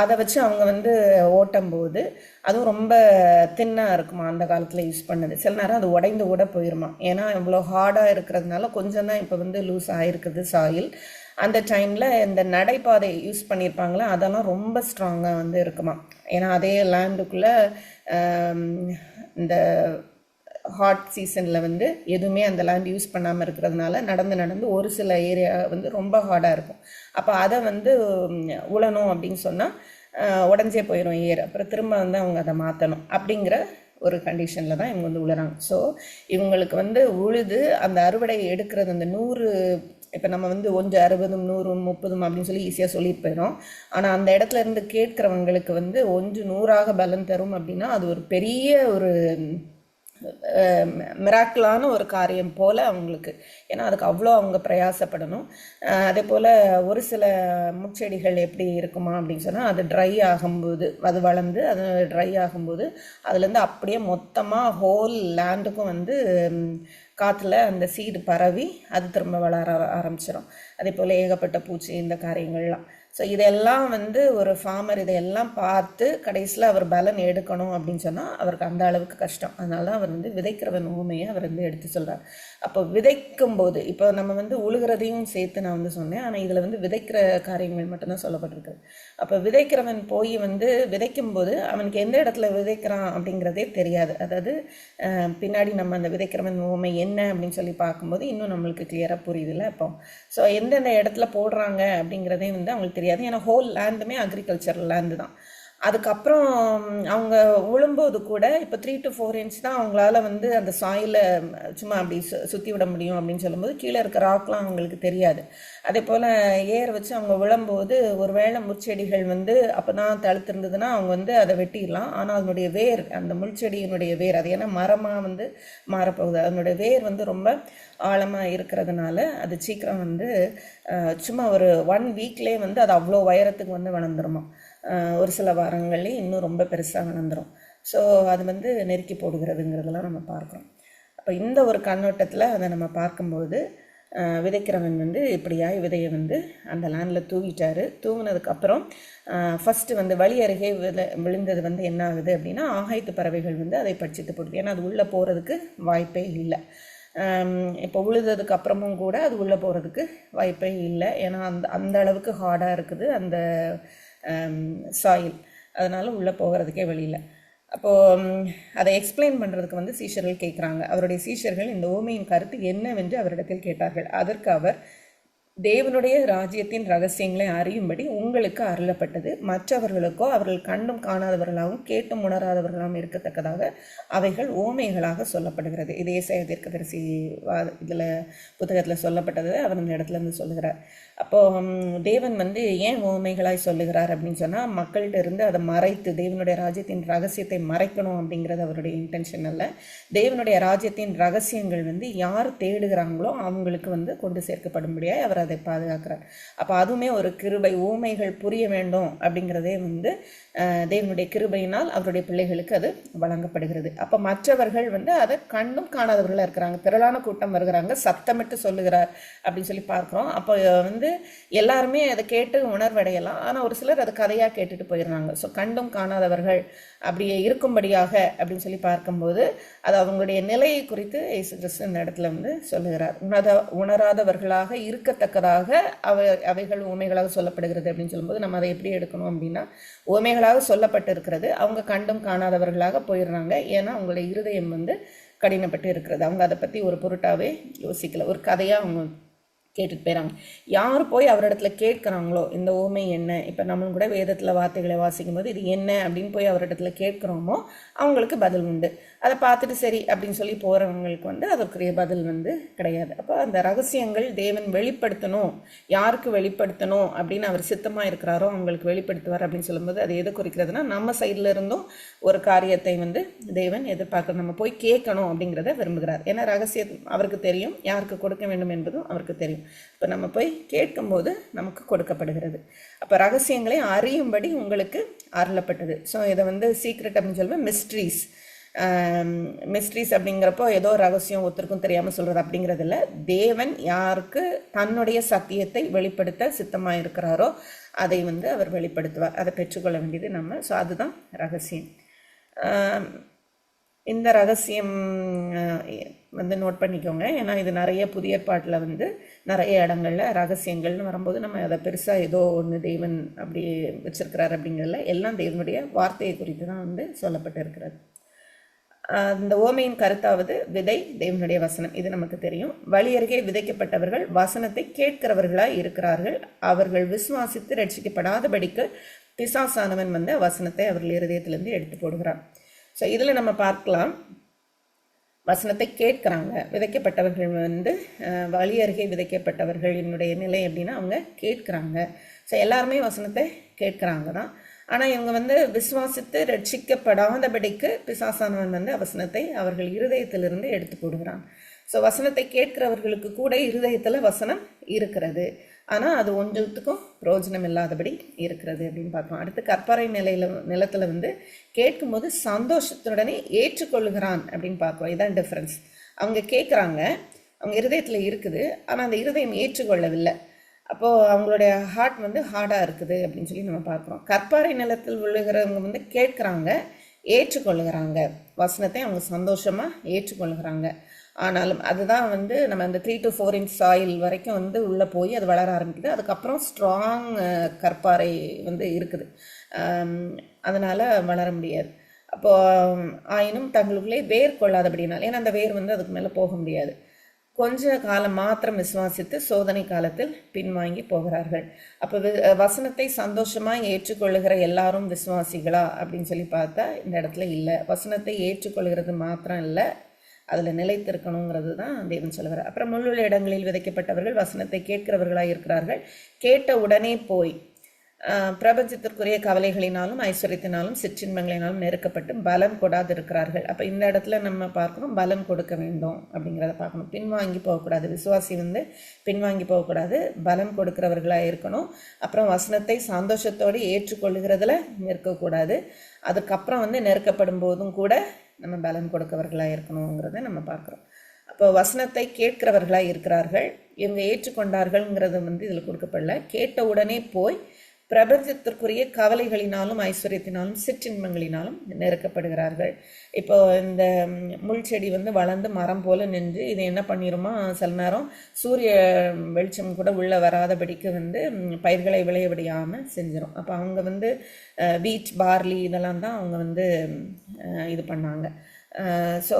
அதை வச்சு அவங்க வந்து ஓட்டும் போது அதுவும் ரொம்ப தின்னாக இருக்குமா. அந்த காலத்தில் யூஸ் பண்ணது சில நேரம் அது உடைந்து கூட போயிருமா. ஏன்னா இவ்வளோ ஹார்டாக இருக்கிறதுனால கொஞ்சம் தான் இப்போ வந்து லூஸ் ஆகிருக்குது சாயில். அந்த டைமில் இந்த நடைபாதை யூஸ் பண்ணியிருப்பாங்களா, அதெல்லாம் ரொம்ப ஸ்ட்ராங்காக வந்து இருக்குமா. ஏன்னா அதே லேண்டுக்குள்ளே இந்த ஹாட் சீசனில் வந்து எதுவுமே அந்த லேண்ட் யூஸ் பண்ணாமல் இருக்கிறதுனால நடந்து ஒரு சில ஏரியா வந்து ரொம்ப ஹார்டாக இருக்கும். அப்போ அதை வந்து உழணும் அப்படின்னு சொன்னால் உடஞ்சே போயிடும் ஏர். அப்புறம் திரும்ப வந்து அவங்க அதை மாற்றணும் அப்படிங்கிற ஒரு கண்டிஷனில் தான் இவங்க வந்து உழுறாங்க. ஸோ இவங்களுக்கு வந்து உழுது அந்த அறுவடை எடுக்கிறது அந்த 100, இப்போ நம்ம வந்து 1 60 100 30 அப்படின்னு சொல்லி ஈஸியாக சொல்லிட்டு போயிடும். ஆனால் அந்த இடத்துல இருந்து கேட்குறவங்களுக்கு வந்து 100 பலன் தரும் அப்படின்னா அது ஒரு பெரிய ஒரு மிராக்கிளான ஒரு காரியம் போல் அவங்களுக்கு. ஏன்னா அதுக்கு அவ்வளோ அவங்க பிரயாசப்படணும். அதே போல் ஒரு சில முச்செடிகள் எப்படி இருக்குமா அப்படின்னு சொன்னால், அது ட்ரை ஆகும்போது, அது வளர்ந்து அது ட்ரை ஆகும்போது அதுலேருந்து அப்படியே மொத்தமாக ஹோல் லேண்டுக்கும் வந்து காற்றுல அந்த சீடு பரவி அது திரும்ப வளர ஆரம்பிச்சிடும். அதே போல் ஏகப்பட்ட பூச்சி இந்த காரியங்கள்லாம். ஸோ இதெல்லாம் வந்து ஒரு ஃபார்மர் இதையெல்லாம் பார்த்து கடைசியில் அவர் பலன் எடுக்கணும் அப்படின்னு சொன்னால் அவருக்கு அந்த அளவுக்கு கஷ்டம். அதனால தான் அவர் வந்து விதைக்கிறவன் ஊமையை அவர் வந்து எடுத்து சொல்கிறார். அப்போ விதைக்கும் போது இப்போ நம்ம வந்து உழுகிறதையும் சேர்த்து நான் வந்து சொன்னேன், ஆனால் இதில் வந்து விதைக்கிற காரியங்கள் மட்டும்தான் சொல்லப்பட்டிருக்கு. அப்போ விதைக்கிறவன் போய் வந்து விதைக்கும் போது அவனுக்கு எந்த இடத்துல விதைக்கிறான் அப்படிங்கிறதே தெரியாது. அதாவது பின்னாடி நம்ம அந்த விதைக்கிறவன் ஊமை என்ன அப்படின்னு சொல்லி பார்க்கும்போது இன்னும் நம்மளுக்கு கிளியராக புரியுதுல்ல. அப்போ ஸோ எந்தெந்த இடத்துல போடுறாங்க அப்படிங்கிறதே வந்து அவங்களுக்கு தெரியாது. ஏன்னா ஹோல் லேண்டுமே அக்ரிகல்ச்சர் லேண்டு தான். அதுக்கப்புறம் அவங்க உழும்போது கூட இப்போ 3 to 4 inch தான் அவங்களால வந்து அந்த சாயிலை சும்மா அப்படி சுற்றி விட முடியும் அப்படின்னு சொல்லும்போது கீழே இருக்க ராக்லாம் அவங்களுக்கு தெரியாது. அதே போல் ஏர் வச்சு அவங்க விழும்போது ஒரு வேளை முட்செடிகள் வந்து அப்போ தான் தழுத்திருந்ததுன்னா அவங்க வந்து அதை வெட்டிடலாம். ஆனால் அதனுடைய வேர், அந்த முள்செடியினுடைய வேர், அது ஏன்னா மரமாக வந்து மாறப்போகுது, அதனுடைய வேர் வந்து ரொம்ப ஆழமாக இருக்கிறதுனால அது சீக்கிரம் வந்து சும்மா ஒரு 1 வீக்லேயே வந்து அது அவ்வளோ உயரத்துக்கு வந்து வளர்ந்துருமா. ஒரு சில வாரங்கள்லேயே இன்னும் ரொம்ப பெருசாக வளர்ந்துடும். ஸோ அது வந்து நெருக்கி போடுகிறதுங்கிறதெல்லாம் நம்ம பார்க்குறோம். அப்போ இந்த ஒரு கண்ணோட்டத்தில் அதை நம்ம பார்க்கும்போது விதைக்கிறவன் வந்து இப்படியாய் விதையை வந்து அந்த லேண்டில் தூவிட்டார். தூவினதுக்கப்புறம் ஃபஸ்ட்டு வந்து வழி அருகே விழுந்தது வந்து என்ன ஆகுது அப்படின்னா ஆகாயத்து பறவைகள் வந்து அதை பட்சித்து போடுது. ஏன்னா அது உள்ளே போகிறதுக்கு வாய்ப்பே இல்லை. இப்போ உழுதுக்கு அப்புறமும் கூட அது உள்ளே போகிறதுக்கு வாய்ப்பே இல்லை. ஏன்னா அந்த அளவுக்கு ஹார்டாக இருக்குது அந்த சாயில், அதனால் உள்ளே போகிறதுக்கே வழியில். அப்போது அதை எக்ஸ்பிளைன் பண்ணுறதுக்கு வந்து சீஷர்கள் கேட்குறாங்க. அவருடைய சீஷர்கள் இந்த ஊமையின் கருத்து என்னவென்று அவரிடத்தில் கேட்டார்கள். அதற்கு அவர், தேவனுடைய ராஜ்யத்தின் ரகசியங்களை அறியும்படி உங்களுக்கு அருளப்பட்டது, மற்றவர்களுக்கோ அவர்கள் கண்டும் காணாதவர்களாகவும் கேட்டும் உணராதவர்களாகவும் இருக்கத்தக்கதாக அவைகள் ஓமைகளாக சொல்லப்படுகிறது. இது ஏசாயா தீர்க்கதரிசி இதில் புத்தகத்தில் சொல்லப்பட்டது அவர் இந்த இடத்துல இருந்து சொல்லுகிறார். அப்போது தேவன் வந்து ஏன் ஓமைகளாய் சொல்லுகிறார் அப்படின்னு சொன்னால் மக்கள்கிட்ட இருந்து அதை மறைத்து தேவனுடைய ராஜ்யத்தின் ரகசியத்தை மறைக்கணும் அப்படிங்கிறது அவருடைய இன்டென்ஷன் அல்ல. தேவனுடைய ராஜ்யத்தின் ரகசியங்கள் வந்து யார் தேடுகிறாங்களோ அவங்களுக்கு வந்து கொண்டு சேர்க்கப்படும்படியாக அவர் அதை பாதுகாக்கிறார். அப்போ அதுவுமே ஒரு கிருபை. ஊமைகள் புரிய வேண்டும் அப்படிங்கிறதே வந்து தேவனுடைய கிருபையினால் அவருடைய பிள்ளைகளுக்கு அது வழங்கப்படுகிறது. அப்போ மற்றவர்கள் வந்து அதை கண்டும் காணாதவர்களாக இருக்கிறாங்க. திரளான கூட்டம் வருகிறாங்க, சத்தமிட்டு சொல்லுகிறார் அப்படின்னு சொல்லி பார்க்குறோம். அப்போ வந்து எல்லாருமே அதை கேட்டு உணர்வடையலாம். ஆனால் ஒரு சிலர் அதை கதையாக கேட்டுட்டு போயிடுறாங்க. ஸோ கண்டும் காணாதவர்கள் அப்படியே இருக்கும்படியாக அப்படின்னு சொல்லி பார்க்கும்போது அது அவங்களுடைய நிலையை குறித்து இயேசு கிறிஸ்து இந்த இடத்துல வந்து சொல்லுகிறார். உணராதவர்களாக இருக்கத்தக்கதாக அவைகள் ஊமைகளாக சொல்லப்படுகிறது அப்படின்னு சொல்லும்போது நம்ம அதை எப்படி எடுக்கணும் அப்படின்னா, ஊமைகளாக சொல்லப்பட்டு இருக்கிறது, அவங்க கண்டும் காணாதவர்களாக போயிடுறாங்க. ஏன்னா அவங்களுடைய இருதயம் வந்து கடினப்பட்டு இருக்கிறது. அவங்க அதை பற்றி ஒரு பொருட்டாவே யோசிக்கல, ஒரு கதையாக அவங்க கேட்டுட்டு போயிறாங்க. யார் போய் அவரிடத்துல கேட்குறாங்களோ இந்த ஊமை என்ன, இப்போ நம்ம கூட வேதத்தில் வார்த்தைகளை வாசிக்கும் போது இது என்ன அப்படின்னு போய் அவரிடத்துல கேட்குறோமோ அவங்களுக்கு பதில் உண்டு. அதை பார்த்துட்டு சரி அப்படின்னு சொல்லி போகிறவங்களுக்கு வந்து அதற்குரிய பதில் வந்து கிடையாது. அப்போ அந்த ரகசியங்கள் தேவன் வெளிப்படுத்தணும், யாருக்கு வெளிப்படுத்தணும் அப்படின்னு அவர் சித்தமாக இருக்கிறாரோ அவங்களுக்கு வெளிப்படுத்துவார் அப்படின்னு சொல்லும்போது அது எது குறிக்கிறதுனா நம்ம சைடில் இருந்தும் ஒரு காரியத்தை வந்து தேவன் எதிர்பார்க்க நம்ம போய் கேட்கணும் அப்படிங்கிறத விரும்புகிறார். ஏன்னா ரகசியம் அவருக்கு தெரியும், யாருக்கு கொடுக்க வேண்டும் என்பதும் அவருக்கு தெரியும். இப்போ நம்ம போய் கேட்கும்போது நமக்கு கொடுக்கப்படுகிறது. அப்போ ரகசியங்களை அறியும்படி உங்களுக்கு அருளப்பட்டது. ஸோ இதை வந்து சீக்ரெட் அப்படின்னு சொல்லுவேன், மிஸ்ட்ரீஸ் அப்படிங்கிறப்போ ஏதோ ரகசியம் ஒருத்தருக்கும் தெரியாமல் சொல்கிறது அப்படிங்கிறது இல்லை. தேவன் யாருக்கு தன்னுடைய சத்தியத்தை வெளிப்படுத்த சித்தமாக இருக்கிறாரோ அதை வந்து அவர் வெளிப்படுத்துவார். அதை பெற்றுக்கொள்ள வேண்டியது நம்ம. ஸோ அதுதான் ரகசியம். இந்த ரகசியம் வந்து நோட் பண்ணிக்கோங்க. ஏன்னா இது நிறைய புதிய ஏற்பாட்டில் வந்து நிறைய இடங்களில் ரகசியங்கள்னு வரும்போது நம்ம அதை பெருசாக ஏதோ ஒன்று தேவன் அப்படி வச்சிருக்கிறார் அப்படிங்கிறதுல எல்லாம் தேவனுடைய வார்த்தையை குறித்து தான் வந்து சொல்லப்பட்டு இருக்கிறது. இந்த ஓமையின் கருத்தாவது விதை தேவனுடைய வசனம், இது நமக்கு தெரியும். வழி அருகே விதைக்கப்பட்டவர்கள் வசனத்தை கேட்கிறவர்களாய் இருக்கிறார்கள். அவர்கள் விசுவாசித்து ரட்சிக்கப்படாதபடிக்கு பிசாசானவன் வந்து வசனத்தை அவர்கள் இருதயத்திலிருந்து எடுத்து போடுகிறான். ஸோ இதில் நம்ம பார்க்கலாம், வசனத்தை கேட்குறாங்க. விதைக்கப்பட்டவர்கள் வந்து வழி அருகே விதைக்கப்பட்டவர்களினுடைய நிலை எப்படின்னா அவங்க கேட்குறாங்க. ஸோ எல்லாருமே வசனத்தை கேட்குறாங்க தான். ஆனால் இவங்க வந்து விசுவாசித்து ரட்சிக்கப்படாதபடிக்கு பிசாசானவன் வந்து வசனத்தை அவர்கள் இருதயத்திலிருந்து எடுத்து போடுகிறான். ஸோ வசனத்தை கேட்கிறவர்களுக்கு கூட இருதயத்தில் வசனம் இருக்கிறது, ஆனால் அது ஒன்றுத்துக்கும் பிரயோஜனம் இல்லாதபடி இருக்கிறது அப்படின்னு பார்க்கலாம். அடுத்து கற்பறை நிலத்தில் வந்து கேட்கும்போது சந்தோஷத்துடனே ஏற்றுக்கொள்கிறான் அப்படின்னு பார்க்குறோம். இதுதான் டிஃப்ரென்ஸ். அவங்க கேட்குறாங்க, அவங்க இருதயத்தில் இருக்குது, ஆனால் அந்த இருதயம் ஏற்றுக்கொள்ளவில்லை. அப்போது அவங்களுடைய ஹார்ட் வந்து ஹார்டாக இருக்குது அப்படின்னு சொல்லி நம்ம பார்க்குறோம். கற்பாறை நிலத்தில் விழுகிறவங்க வந்து கேட்குறாங்க, ஏற்றுக்கொள்ளுகிறாங்க, வசனத்தை அவங்க சந்தோஷமாக ஏற்றுக்கொள்ளுகிறாங்க. ஆனாலும் அதுதான் வந்து நம்ம அந்த 3 to 4 inch சாயில் வரைக்கும் வந்து உள்ளே போய் அது வளர ஆரம்பிக்குது. அதுக்கப்புறம் ஸ்ட்ராங் கற்பாறை வந்து இருக்குது, அதனால் வளர முடியாது. அப்போது ஆயினும் தங்களுக்குள்ளே வேர் கொள்ளாதபடினால், ஏன்னா அந்த வேர் வந்து அதுக்கு மேலே போக முடியாது, கொஞ்ச காலம் மாத்திரம் விசுவாசித்து சோதனை காலத்தில் பின்வாங்கி போகிறார்கள். அப்போ வசனத்தை சந்தோஷமாக ஏற்றுக்கொள்ளுகிற எல்லாரும் விசுவாசிகளா அப்படின்னு சொல்லி பார்த்தா இந்த இடத்துல இல்லை. வசனத்தை ஏற்றுக்கொள்கிறது மாத்திரம் இல்லை, அதில் நிலைத்திருக்கணுங்கிறது தான் தேவன் சொல்லுவார். அப்புறம் முள்ளுள்ள இடங்களில் விதைக்கப்பட்டவர்கள் வசனத்தை கேட்கிறவர்களாக இருக்கிறார்கள். கேட்ட உடனே போய் பிரபஞ்சத்திற்குரிய கவலைகளினாலும் ஐஸ்வர்யத்தினாலும் சிற்றின்பங்களினாலும் நெருக்கப்பட்டு பலம் கொடாது இருக்கிறார்கள். அப்போ இந்த இடத்துல நம்ம பார்க்கணும், பலம் கொடுக்க வேண்டும் அப்படிங்கிறத பார்க்கணும். பின்வாங்கி போகக்கூடாது, விசுவாசி வந்து பின்வாங்கி போகக்கூடாது, பலம் கொடுக்கிறவர்களாக இருக்கணும். அப்புறம் வசனத்தை சந்தோஷத்தோடு ஏற்றுக்கொள்ளுகிறதுல நிற்கக்கூடாது. அதுக்கப்புறம் வந்து நெருக்கப்படும் போதும் கூட நம்ம பலம் கொடுக்கவர்களாக இருக்கணுங்கிறத நம்ம பார்க்குறோம். அப்போ வசனத்தை கேட்கிறவர்களாக இருக்கிறார்கள், இவங்க ஏற்றுக்கொண்டார்கள்ங்கிறது வந்து இதில் கொடுக்கப்படல. கேட்ட உடனே போய் பிரபஞ்சத்திற்குரிய கவலைகளினாலும் ஐஸ்வர்யத்தினாலும் சிற்றின்பங்களினாலும் நெருக்கப்படுகிறார்கள். இப்போ இந்த முள் செடி வந்து வளர்ந்து மரம் போல நின்று இது என்ன பண்ணிடுமா, சில நேரம் சூரிய வெளிச்சம் கூட உள்ளே வராதபடிக்கு வந்து பயிர்களை விளைய விடாமல் செஞ்சிடும். அப்போ அவங்க வந்து வீட் பார்லி இதெல்லாம் தான் அவங்க வந்து இது பண்ணாங்க. ஸோ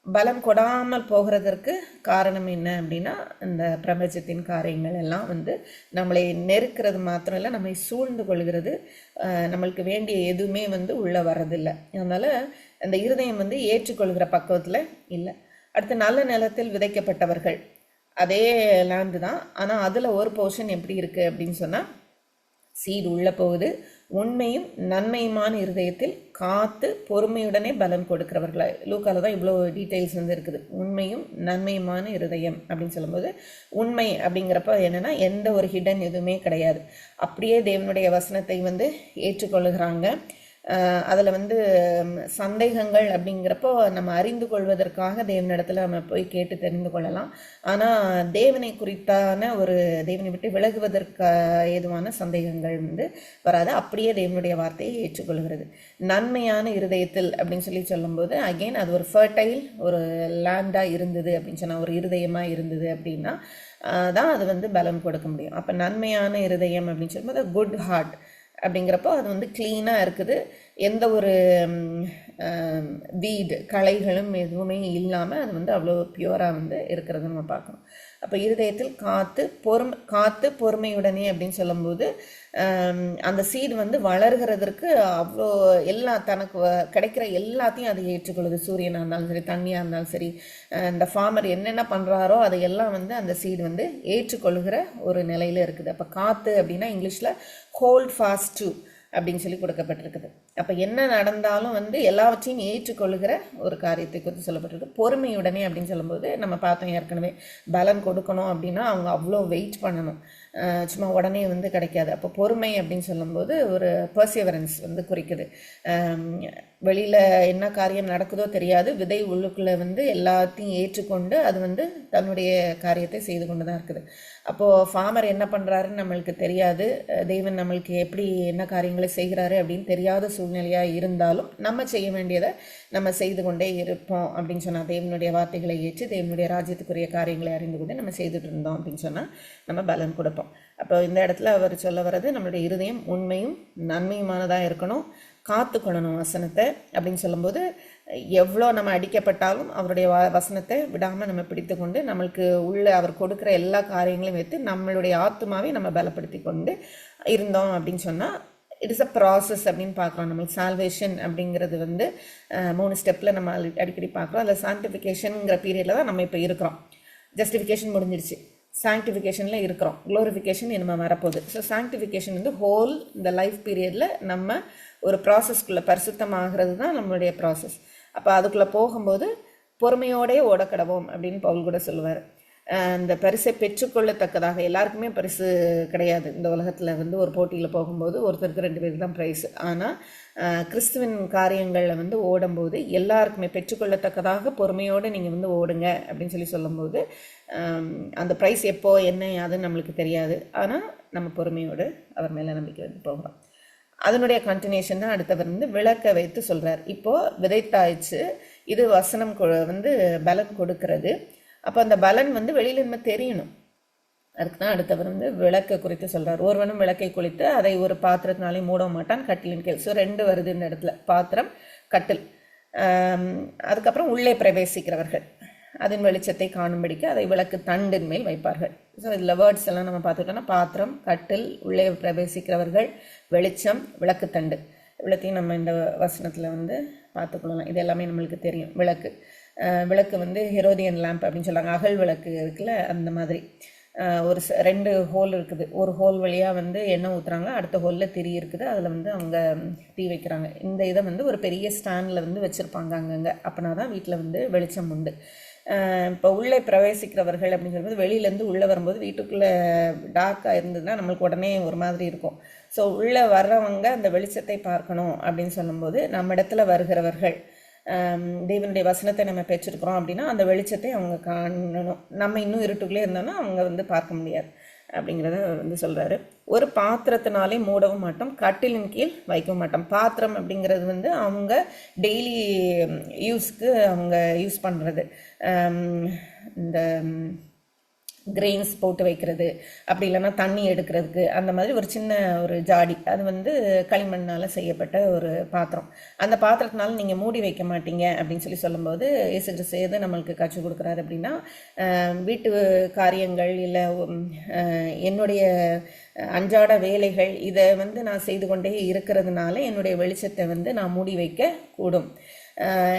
பலம் கொடாமல் போகிறதற்கு காரணம் என்ன அப்படின்னா, இந்த பிரபஞ்சத்தின் காரியங்கள் எல்லாம் வந்து நம்மளை நெருக்கிறது மாத்திரம் இல்லை, நம்மை சூழ்ந்து கொள்கிறது. நம்மளுக்கு வேண்டிய எதுவுமே வந்து உள்ளே வர்றதில்லை. அதனால் அந்த இருதயம் வந்து ஏற்றுக்கொள்கிற பக்குவத்தில் இல்லை. அடுத்து நல்ல நிலத்தில் விதைக்கப்பட்டவர்கள், அதே லேண்டு தான், ஆனால் அதில் ஒரு போர்ஷன் எப்படி இருக்குது அப்படின்னு சொன்னால், சீடு உள்ளே போகுது, உண்மையும் நன்மையுமான இருதயத்தில் காத்து பொறுமையுடனே பலன் கொடுக்கிறவர்களா. லூக்கால தான் இவ்வளோ டீட்டெயில்ஸ் வந்து இருக்குது. உண்மையும் நன்மையுமான இருதயம் அப்படின்னு சொல்லும்போது, உண்மை அப்படிங்கிறப்ப என்னென்னா எந்த ஒரு ஹிடன் எதுவுமே கிடையாது, அப்படியே தேவனுடைய வசனத்தை வந்து ஏற்றுக்கொள்ளுகிறாங்க. அதில் வந்து சந்தேகங்கள் அப்படிங்கிறப்போ நம்ம அறிந்து கொள்வதற்காக தேவனிடத்தில் நம்ம போய் கேட்டு தெரிந்து கொள்ளலாம். ஆனால் தேவனை குறித்தான ஒரு தேவனை விட்டு விலகுவதற்கு ஏதுவான சந்தேகங்கள் வந்து வராது, அப்படியே தேவனுடைய வார்த்தையை ஏற்றுக்கொள்கிறது. நன்மையான இருதயத்தில் அப்படின்னு சொல்லி சொல்லும்போது அகெயின் அது ஒரு ஃபர்டைல் ஒரு லேண்டாக இருந்தது அப்படின்னு சொன்னால், ஒரு இருதயமாக இருந்தது அப்படின்னா தான் அது வந்து பலம் கொடுக்க முடியும். அப்போ நன்மையான இருதயம் அப்படின்னு சொல்லும்போது குட் ஹார்ட் அப்படிங்கிறப்போ அது வந்து க்ளீனாக இருக்குது, எந்த ஒரு வீடு களைகளும் எதுவுமே இல்லாமல் அது வந்து அவ்வளோ பியூராக வந்து இருக்கிறத நம்ம பார்க்கணும். அப்போ இருதயத்தில் காத்து பொறுமையுடனே அப்படின்னு சொல்லும்போது அந்த சீடு வந்து வளர்கிறதுக்கு அவ்வளோ தனக்கு கிடைக்கிற எல்லாத்தையும் அதை ஏற்றுக்கொள்ளுது. சூரியனாக இருந்தாலும் சரி, தண்ணியாக இருந்தாலும் சரி, இந்த ஃபார்மர் என்னென்ன பண்ணுறாரோ அதையெல்லாம் வந்து அந்த சீடு வந்து ஏற்றுக்கொள்ளுகிற ஒரு நிலையில் இருக்குது. அப்போ காத்து அப்படின்னா இங்கிலீஷில் ஹோல்ட் ஃபாஸ்ட் டு அப்படின்னு சொல்லி கொடுக்கப்பட்டிருக்குது. அப்போ என்ன நடந்தாலும் வந்து எல்லாவற்றையும் ஏற்றுக்கொள்ளுகிற ஒரு காரியத்தை குறித்து சொல்லப்பட்டிருக்கு. பொறுமையுடனே அப்படின்னு சொல்லும்போது நம்ம பார்த்தோம் ஏற்கனவே, பலன் கொடுக்கணும் அப்படின்னா அவங்க அவ்வளோ வெயிட் பண்ணணும், சும்மா உடனே வந்து கிடைக்காது. அப்போ பொறுமை அப்படின்னு சொல்லும்போது ஒரு பர்சிவரன்ஸ் வந்து குறிக்குது. வெளியில் என்ன காரியம் நடக்குதோ தெரியாது, விதை உள்ளுக்குள்ளே வந்து எல்லாத்தையும் ஏற்றுக்கொண்டு அது வந்து தன்னுடைய காரியத்தை செய்து கொண்டு தான் இருக்குது. அப்போது ஃபார்மர் என்ன பண்ணுறாருன்னு நம்மளுக்கு தெரியாது, தேவன் நம்மளுக்கு எப்படி என்ன காரியங்களை செய்கிறாரு அப்படின்னு தெரியாத சூழ்நிலையாக இருந்தாலும் நம்ம செய்ய வேண்டியதை நம்ம செய்து கொண்டே இருப்போம் அப்படின்னு சொன்னால், தேவனுடைய வார்த்தைகளை ஏற்று தேவனுடைய ராஜ்யத்துக்குரிய காரியங்களை அறிந்து கொண்டு நம்ம செய்துட்டு இருந்தோம் அப்படின்னு சொன்னால் நம்ம பலன் கொடுப்போம். அப்போ இந்த இடத்துல அவர் சொல்ல வர்றது, நம்மளுடைய இருதயம் உண்மையும் நன்மையுமானதாக இருக்கணும், காத்துக்கொள்ளணும் வசனத்தை அப்படின்னு சொல்லும்போது, எவ்வளோ நம்ம அடிக்கப்பட்டாலும் அவருடைய வசனத்தை விடாமல் நம்ம பிடித்து கொண்டு நம்மளுக்கு உள்ள அவர் கொடுக்குற எல்லா காரியங்களையும் வைத்து நம்மளுடைய ஆத்மாவை நம்ம பலப்படுத்தி கொண்டு இருந்தோம் அப்படின்னு சொன்னால், இட் இஸ் அ ப்ராசஸ் அப்படின்னு பார்க்குறோம். நம்மளுக்கு சால்வேஷன் அப்படிங்கிறது வந்து 3 ஸ்டெப்பில் நம்ம அடிக்கடி பார்க்குறோம். அதில் சாங்டிஃபிகேஷனுங்கிற பீரியடில் தான் நம்ம இப்போ இருக்கிறோம். ஜஸ்டிஃபிகேஷன் முடிஞ்சிருச்சு, சாங்டிஃபிகேஷனில் இருக்கிறோம், க்ளோரிஃபிகேஷன் இனிமேல் வரப்போகுது. ஸோ சாங்டிஃபிகேஷன் வந்து ஹோல் இந்த லைஃப் பீரியடில் நம்ம ஒரு ப்ராசஸ்க்குள்ளே பரிசுத்தமாகிறது தான் நம்மளுடைய ப்ராசஸ். அப்போ அதுக்குள்ளே போகும்போது பொறுமையோடே ஓடக்கடவோம் அப்படின்னு பவுல் கூட சொல்லுவார். இந்த பரிசை பெற்றுக்கொள்ளத்தக்கதாக, எல்லாருக்குமே பரிசு கிடையாது இந்த உலகத்தில் வந்து ஒரு போட்டியில் போகும்போது ஒருத்தருக்கு 2 பேருக்கு தான் ப்ரைஸ். ஆனால் கிறிஸ்துவின் காரியங்களில் வந்து ஓடும்போது எல்லாருக்குமே பெற்றுக்கொள்ளத்தக்கதாக பொறுமையோடு நீங்கள் வந்து ஓடுங்க அப்படின்னு சொல்லும்போது அந்த ப்ரைஸ் எப்போ என்ன அதுன்னு நம்மளுக்கு தெரியாது. ஆனால் நம்ம பொறுமையோடு அவர் மேலே நம்பிக்கை வந்து போகிறோம். அதனுடைய கண்டினியூஷன் தான் அடுத்தவர் வந்து விளக்க வைத்து சொல்கிறார். இப்போது விதைத்தாய்ச்சு, இது வசனம் வந்து பலன் கொடுக்கிறது. அப்போ அந்த பலன் வந்து வெளியில் நம்ம தெரியணும். அதுக்கு தான் அடுத்தவர் வந்து விளக்கை குறித்து சொல்கிறார். ஒருவனும் விளக்கை குளித்து அதை ஒரு பாத்திரத்தினாலே மூட மாட்டான், கட்டிலின் கீழ். ஸோ 2 வருது இந்த இடத்துல, பாத்திரம், கட்டில். அதுக்கப்புறம் உள்ளே பிரவேசிக்கிறவர்கள் அதன் வெளிச்சத்தை காணும்படிக்கு அதை விளக்கு தண்டின் மேல் வைப்பார்கள். ஸோ இதில் வேர்ட்ஸ் எல்லாம் நம்ம பார்த்துக்கிட்டோம்னா பாத்திரம், கட்டில், உள்ளே பிரவேசிக்கிறவர்கள், வெளிச்சம், விளக்கு தண்டு, இவ்வளோத்தையும் நம்ம இந்த வசனத்தில் வந்து பார்த்துக்கொள்ளலாம். இது எல்லாமே நம்மளுக்கு தெரியும். விளக்கு வந்து ஹெரோதியன் லேம்ப் அப்படின்னு சொல்கிறாங்க. அகல் விளக்கு இருக்குல்ல, அந்த மாதிரி ஒரு 2 ஹோல் இருக்குது. ஒரு ஹோல் வழியாக வந்து எண்ணெய் ஊற்றுறாங்க, அடுத்த ஹோலில் திரி இருக்குது, அதில் வந்து அவங்க தீ வைக்கிறாங்க. இந்த இதை வந்து ஒரு பெரிய ஸ்டாண்டில் வந்து வச்சுருப்பாங்க அங்கங்கே. அப்படின்னா தான் வீட்டில் வந்து வெளிச்சம் உண்டு. இப்போ உள்ளே பிரவேசிக்கிறவர்கள் அப்படின்னு சொல்லும்போது வெளியிலேருந்து உள்ளே வரும்போது வீட்டுக்குள்ளே டார்க்காக இருந்ததுன்னா நம்மளுக்கு உடனே ஒரு மாதிரி இருக்கும். ஸோ உள்ளே வர்றவங்க அந்த வெளிச்சத்தை பார்க்கணும் அப்படின்னு சொல்லும்போது நம்ம இடத்துல வருகிறவர்கள் தேவனுடைய வசனத்தை நம்ம பெற்றிருக்கிறோம் அப்படின்னா அந்த வெளிச்சத்தை அவங்க காணணும். நம்ம இன்னும் இருட்டுக்குள்ளே இருந்தோம்னா அவங்க வந்து பார்க்க முடியாது அப்படிங்கிறத வந்து சொல்கிறாரு. ஒரு பாத்திரத்தினாலே மூடவும் மாட்டோம், கட்டிலின் கீழ் வைக்கவும் மாட்டோம். பாத்திரம் அப்படிங்கிறது வந்து அவங்க டெய்லி யூஸ்க்கு அவங்க யூஸ் பண்ணுறது, இந்த கிரெயின்ஸ் போட்டு வைக்கிறது, அப்படி இல்லைன்னா தண்ணி எடுக்கிறதுக்கு, அந்த மாதிரி ஒரு சின்ன ஒரு ஜாடி, அது வந்து களிமண்ணால் செய்யப்பட்ட ஒரு பாத்திரம். அந்த பாத்திரத்தினால நீங்கள் மூடி வைக்க மாட்டீங்க அப்படின்னு சொல்லும்போது இயேசு கிறிஸ்து எது நம்மளுக்கு கற்றுக் கொடுக்குறாரு அப்படின்னா, வீட்டு காரியங்கள் இல்லை என்னுடைய அன்றாட வேலைகள் இதை வந்து நான் செய்து கொண்டே இருக்கிறதுனால என்னுடைய வெளிச்சத்தை வந்து நான் மூடி வைக்க கூடும்.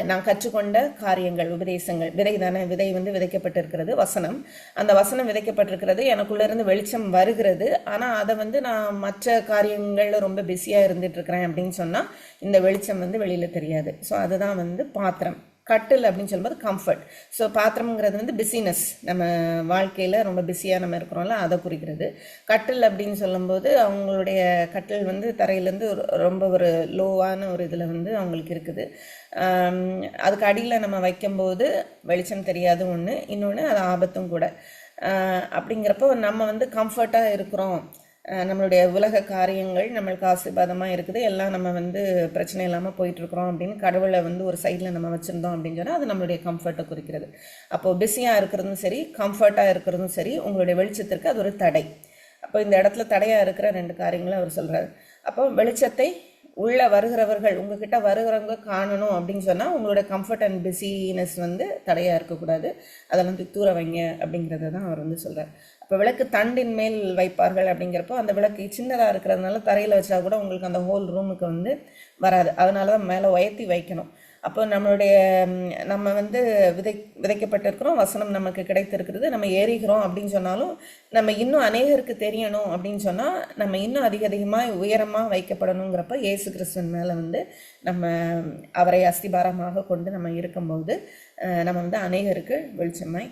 நான் கற்றுக்கொண்ட காரியங்கள், உபதேசங்கள், விதை தானே, விதை வந்து விதைக்கப்பட்டிருக்கிறது, வசனம். அந்த வசனம் விதைக்கப்பட்டிருக்கிறது, எனக்குள்ளேருந்து வெளிச்சம் வருகிறது. ஆனால் அதை வந்து நான் மற்ற காரியங்களில் ரொம்ப பிஸியாக இருந்துட்டு இருக்கிறேன் அப்படின்னு சொன்னால் இந்த வெளிச்சம் வந்து வெளியில் தெரியாது. ஸோ அதுதான் வந்து பாத்திரம். கட்டில் அப்படின்னு சொல்லும்போது கம்ஃபர்ட். ஸோ பாத்திரம்ங்கிறது வந்து பிஸினஸ், நம்ம வாழ்க்கையில் ரொம்ப பிஸியாக நம்ம இருக்கிறோம்ல, அதை குறிக்கிறது. கட்டில் அப்படின்னு சொல்லும்போது அவங்களுடைய கட்டில் வந்து தரையிலேருந்து ரொம்ப ஒரு லோவான ஒரு இதில் வந்து அவங்களுக்கு இருக்குது. அதுக்கு அடியில் நம்ம வைக்கும்போது வெளிச்சம் தெரியாது ஒன்று, இன்னொன்று அது ஆபத்தும் கூட. அப்படிங்கிறப்போ நம்ம வந்து கம்ஃபர்ட்டாக இருக்கிறோம், நம்மளுடைய உலக காரியங்கள் நம்மளுக்கு ஆசீர்வாதமாக இருக்குது, எல்லாம் நம்ம வந்து பிரச்சனை இல்லாமல் போயிட்டுருக்குறோம் அப்படின்னு கடவுளை வந்து ஒரு சைடில் நம்ம வச்சுருந்தோம் அப்படின்னு சொன்னால் அது நம்மளுடைய கம்ஃபர்ட்டை குறிக்கிறது. அப்போது பிஸியாக இருக்கிறதும் சரி, கம்ஃபர்ட்டாக இருக்கிறதும் சரி, உங்களுடைய வெளிச்சத்திற்கு அது ஒரு தடை. அப்போ இந்த இடத்துல தடையாக இருக்கிற 2 காரியங்களும் அவர் சொல்கிறார். அப்போ வெளிச்சத்தை உள்ளே வருகிறவர்கள், உங்ககிட்ட வருகிறவங்க காணணும் அப்படின்னு சொன்னால் உங்களோட கம்ஃபர்ட் அண்ட் பிஸினஸ் வந்து தடையாக இருக்கக்கூடாது, அதெல்லாம் தூர வைங்க அப்படிங்கிறத தான் அவர் வந்து சொல்கிறார். அப்போ விளக்கு தண்டின் மேல் வைப்பார்கள் அப்படிங்கிறப்போ அந்த விளக்கு சின்னதாக இருக்கிறதுனால தரையில் வச்சா கூட உங்களுக்கு அந்த ஹோல் ரூமுக்கு வந்து வராது, அதனால தான் மேலே உயர்த்தி வைக்கணும். அப்போ நம்ம வந்து விதைக்கப்பட்டிருக்கிறோம், வசனம் நமக்கு கிடைத்திருக்கிறது, நம்ம ஏறிக்கிறோம் அப்படின்னு சொன்னாலும் நம்ம இன்னும் அநேகருக்கு தெரியணும் அப்படின்னு சொன்னால் நம்ம இன்னும் அதிகமாக உயரமாக வைக்கப்படணுங்கிறப்ப இயேசு கிறிஸ்துவின் மேலே வந்து நம்ம அவரை அஸ்திபாரமாக கொண்டு நம்ம இருக்கும்போது நம்ம வந்து அநேகருக்கு வெளிச்சமாய்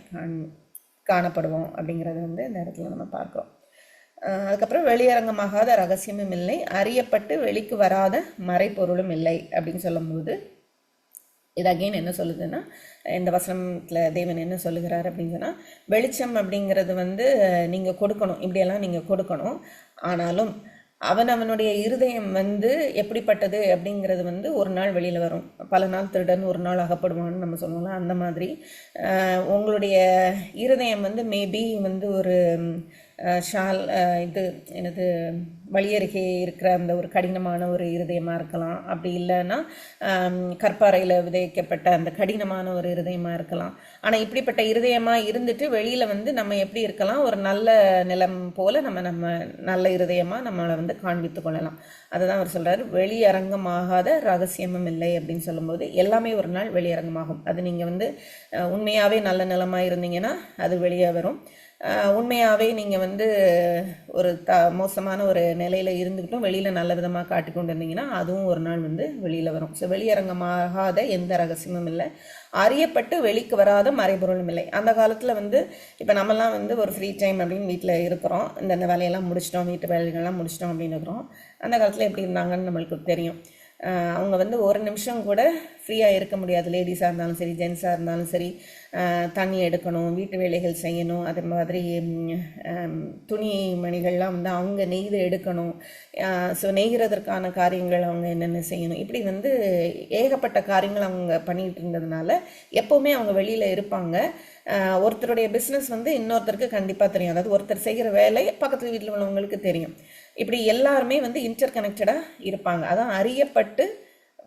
காணப்படுவோம் அப்படிங்கிறத வந்து இந்த இடத்துல நம்ம பார்க்குறோம். அதுக்கப்புறம் வெளியரங்கமாகாத ரகசியமும் இல்லை, அறியப்பட்டு வெளிக்கு வராத மறைப்பொருளும் இல்லை அப்படின்னு சொல்லும்போது இது அகெயின் என்ன சொல்லுதுன்னா, இந்த வசனத்தில் தேவன் என்ன சொல்லுகிறார் அப்படின்னு சொன்னால், வெளிச்சம் அப்படிங்கிறது வந்து நீங்கள் கொடுக்கணும், இப்படியெல்லாம் நீங்கள் கொடுக்கணும். ஆனாலும் அவனுடைய இருதயம் வந்து எப்படிப்பட்டது அப்படிங்கிறது வந்து ஒரு நாள் வெளியில் வரும். பல நாள் திருடன் ஒரு நாள் அகப்படுவான்னு நம்ம சொல்லுவோம்ல, அந்த மாதிரி உங்களுடைய இருதயம் வந்து மேபி வந்து ஒரு இது என்னது வழியருகே இருக்கிற அந்த ஒரு கடினமான ஒரு இருதயமாக இருக்கலாம். அப்படி இல்லைன்னா கற்பாறையில் விதைக்கப்பட்ட அந்த கடினமான ஒரு இருதயமாக இருக்கலாம். ஆனால் இப்படிப்பட்ட இருதயமாக இருந்துட்டு வெளியில் வந்து நம்ம எப்படி இருக்கலாம், ஒரு நல்ல நிலம் போல் நம்ம நல்ல இருதயமாக நம்மளை வந்து காண்பித்து கொள்ளலாம். அதுதான் அவர் சொல்கிறார், வெளியரங்கமாகாத ரகசியமும் இல்லை அப்படின்னு சொல்லும்போது எல்லாமே ஒரு நாள் வெளியரங்கமாகும். அது நீங்கள் வந்து உண்மையாகவே நல்ல நிலமாக இருந்தீங்கன்னா அது வெளியே வரும். உண்மையாகவே நீங்கள் வந்து ஒரு மோசமான ஒரு நிலையில் இருந்துக்கிட்டும் வெளியில் நல்ல விதமாக காட்டிக்கொண்டு இருந்தீங்கன்னா அதுவும் ஒரு நாள் வந்து வெளியில் வரும். ஸோ வெளியரங்கமாகாத எந்த ரகசியமும் இல்லை, அறியப்பட்டு வெளிக்கு வராத மறைபொருளும் இல்லை. அந்த காலத்தில் வந்து இப்போ நம்மலாம் வந்து ஒரு ஃப்ரீ டைம் அப்படின்னு வீட்டில் இருக்கிறோம், இந்த வேலையெல்லாம் முடிச்சிட்டோம், வீட்டு வேலைகள்லாம் முடிச்சிட்டோம் அப்படின்னு இருக்கிறோம். அந்த காலத்தில் எப்படி இருந்தாங்கன்னு நம்மளுக்கு தெரியும். அவங்க வந்து ஒரு நிமிஷம் கூட ஃப்ரீயாக இருக்க முடியாது. லேடிஸாக இருந்தாலும் சரி, ஜென்ஸாக இருந்தாலும் சரி, தண்ணி எடுக்கணும், வீட்டு வேலைகள் செய்யணும், அதே மாதிரி துணி மணிகள்லாம் வந்து அவங்க நெய்து எடுக்கணும். ஸோ நெய்கிறதற்கான காரியங்கள் அவங்க என்னென்ன செய்யணும், இப்படி வந்து ஏகப்பட்ட காரியங்கள் அவங்க பண்ணிகிட்டு இருந்ததுனால எப்போவுமே அவங்க வெளியில் இருப்பாங்க. ஒருத்தருடைய பிஸ்னஸ் வந்து இன்னொருத்தருக்கு கண்டிப்பாக தெரியும். அதாவது ஒருத்தர் செய்கிற வேலை பக்கத்து வீட்டில் உள்ளவங்களுக்கு தெரியும். இப்படி எல்லாருமே வந்து இன்டர் கனெக்டடாக இருப்பாங்க. அதான் அறியப்பட்டு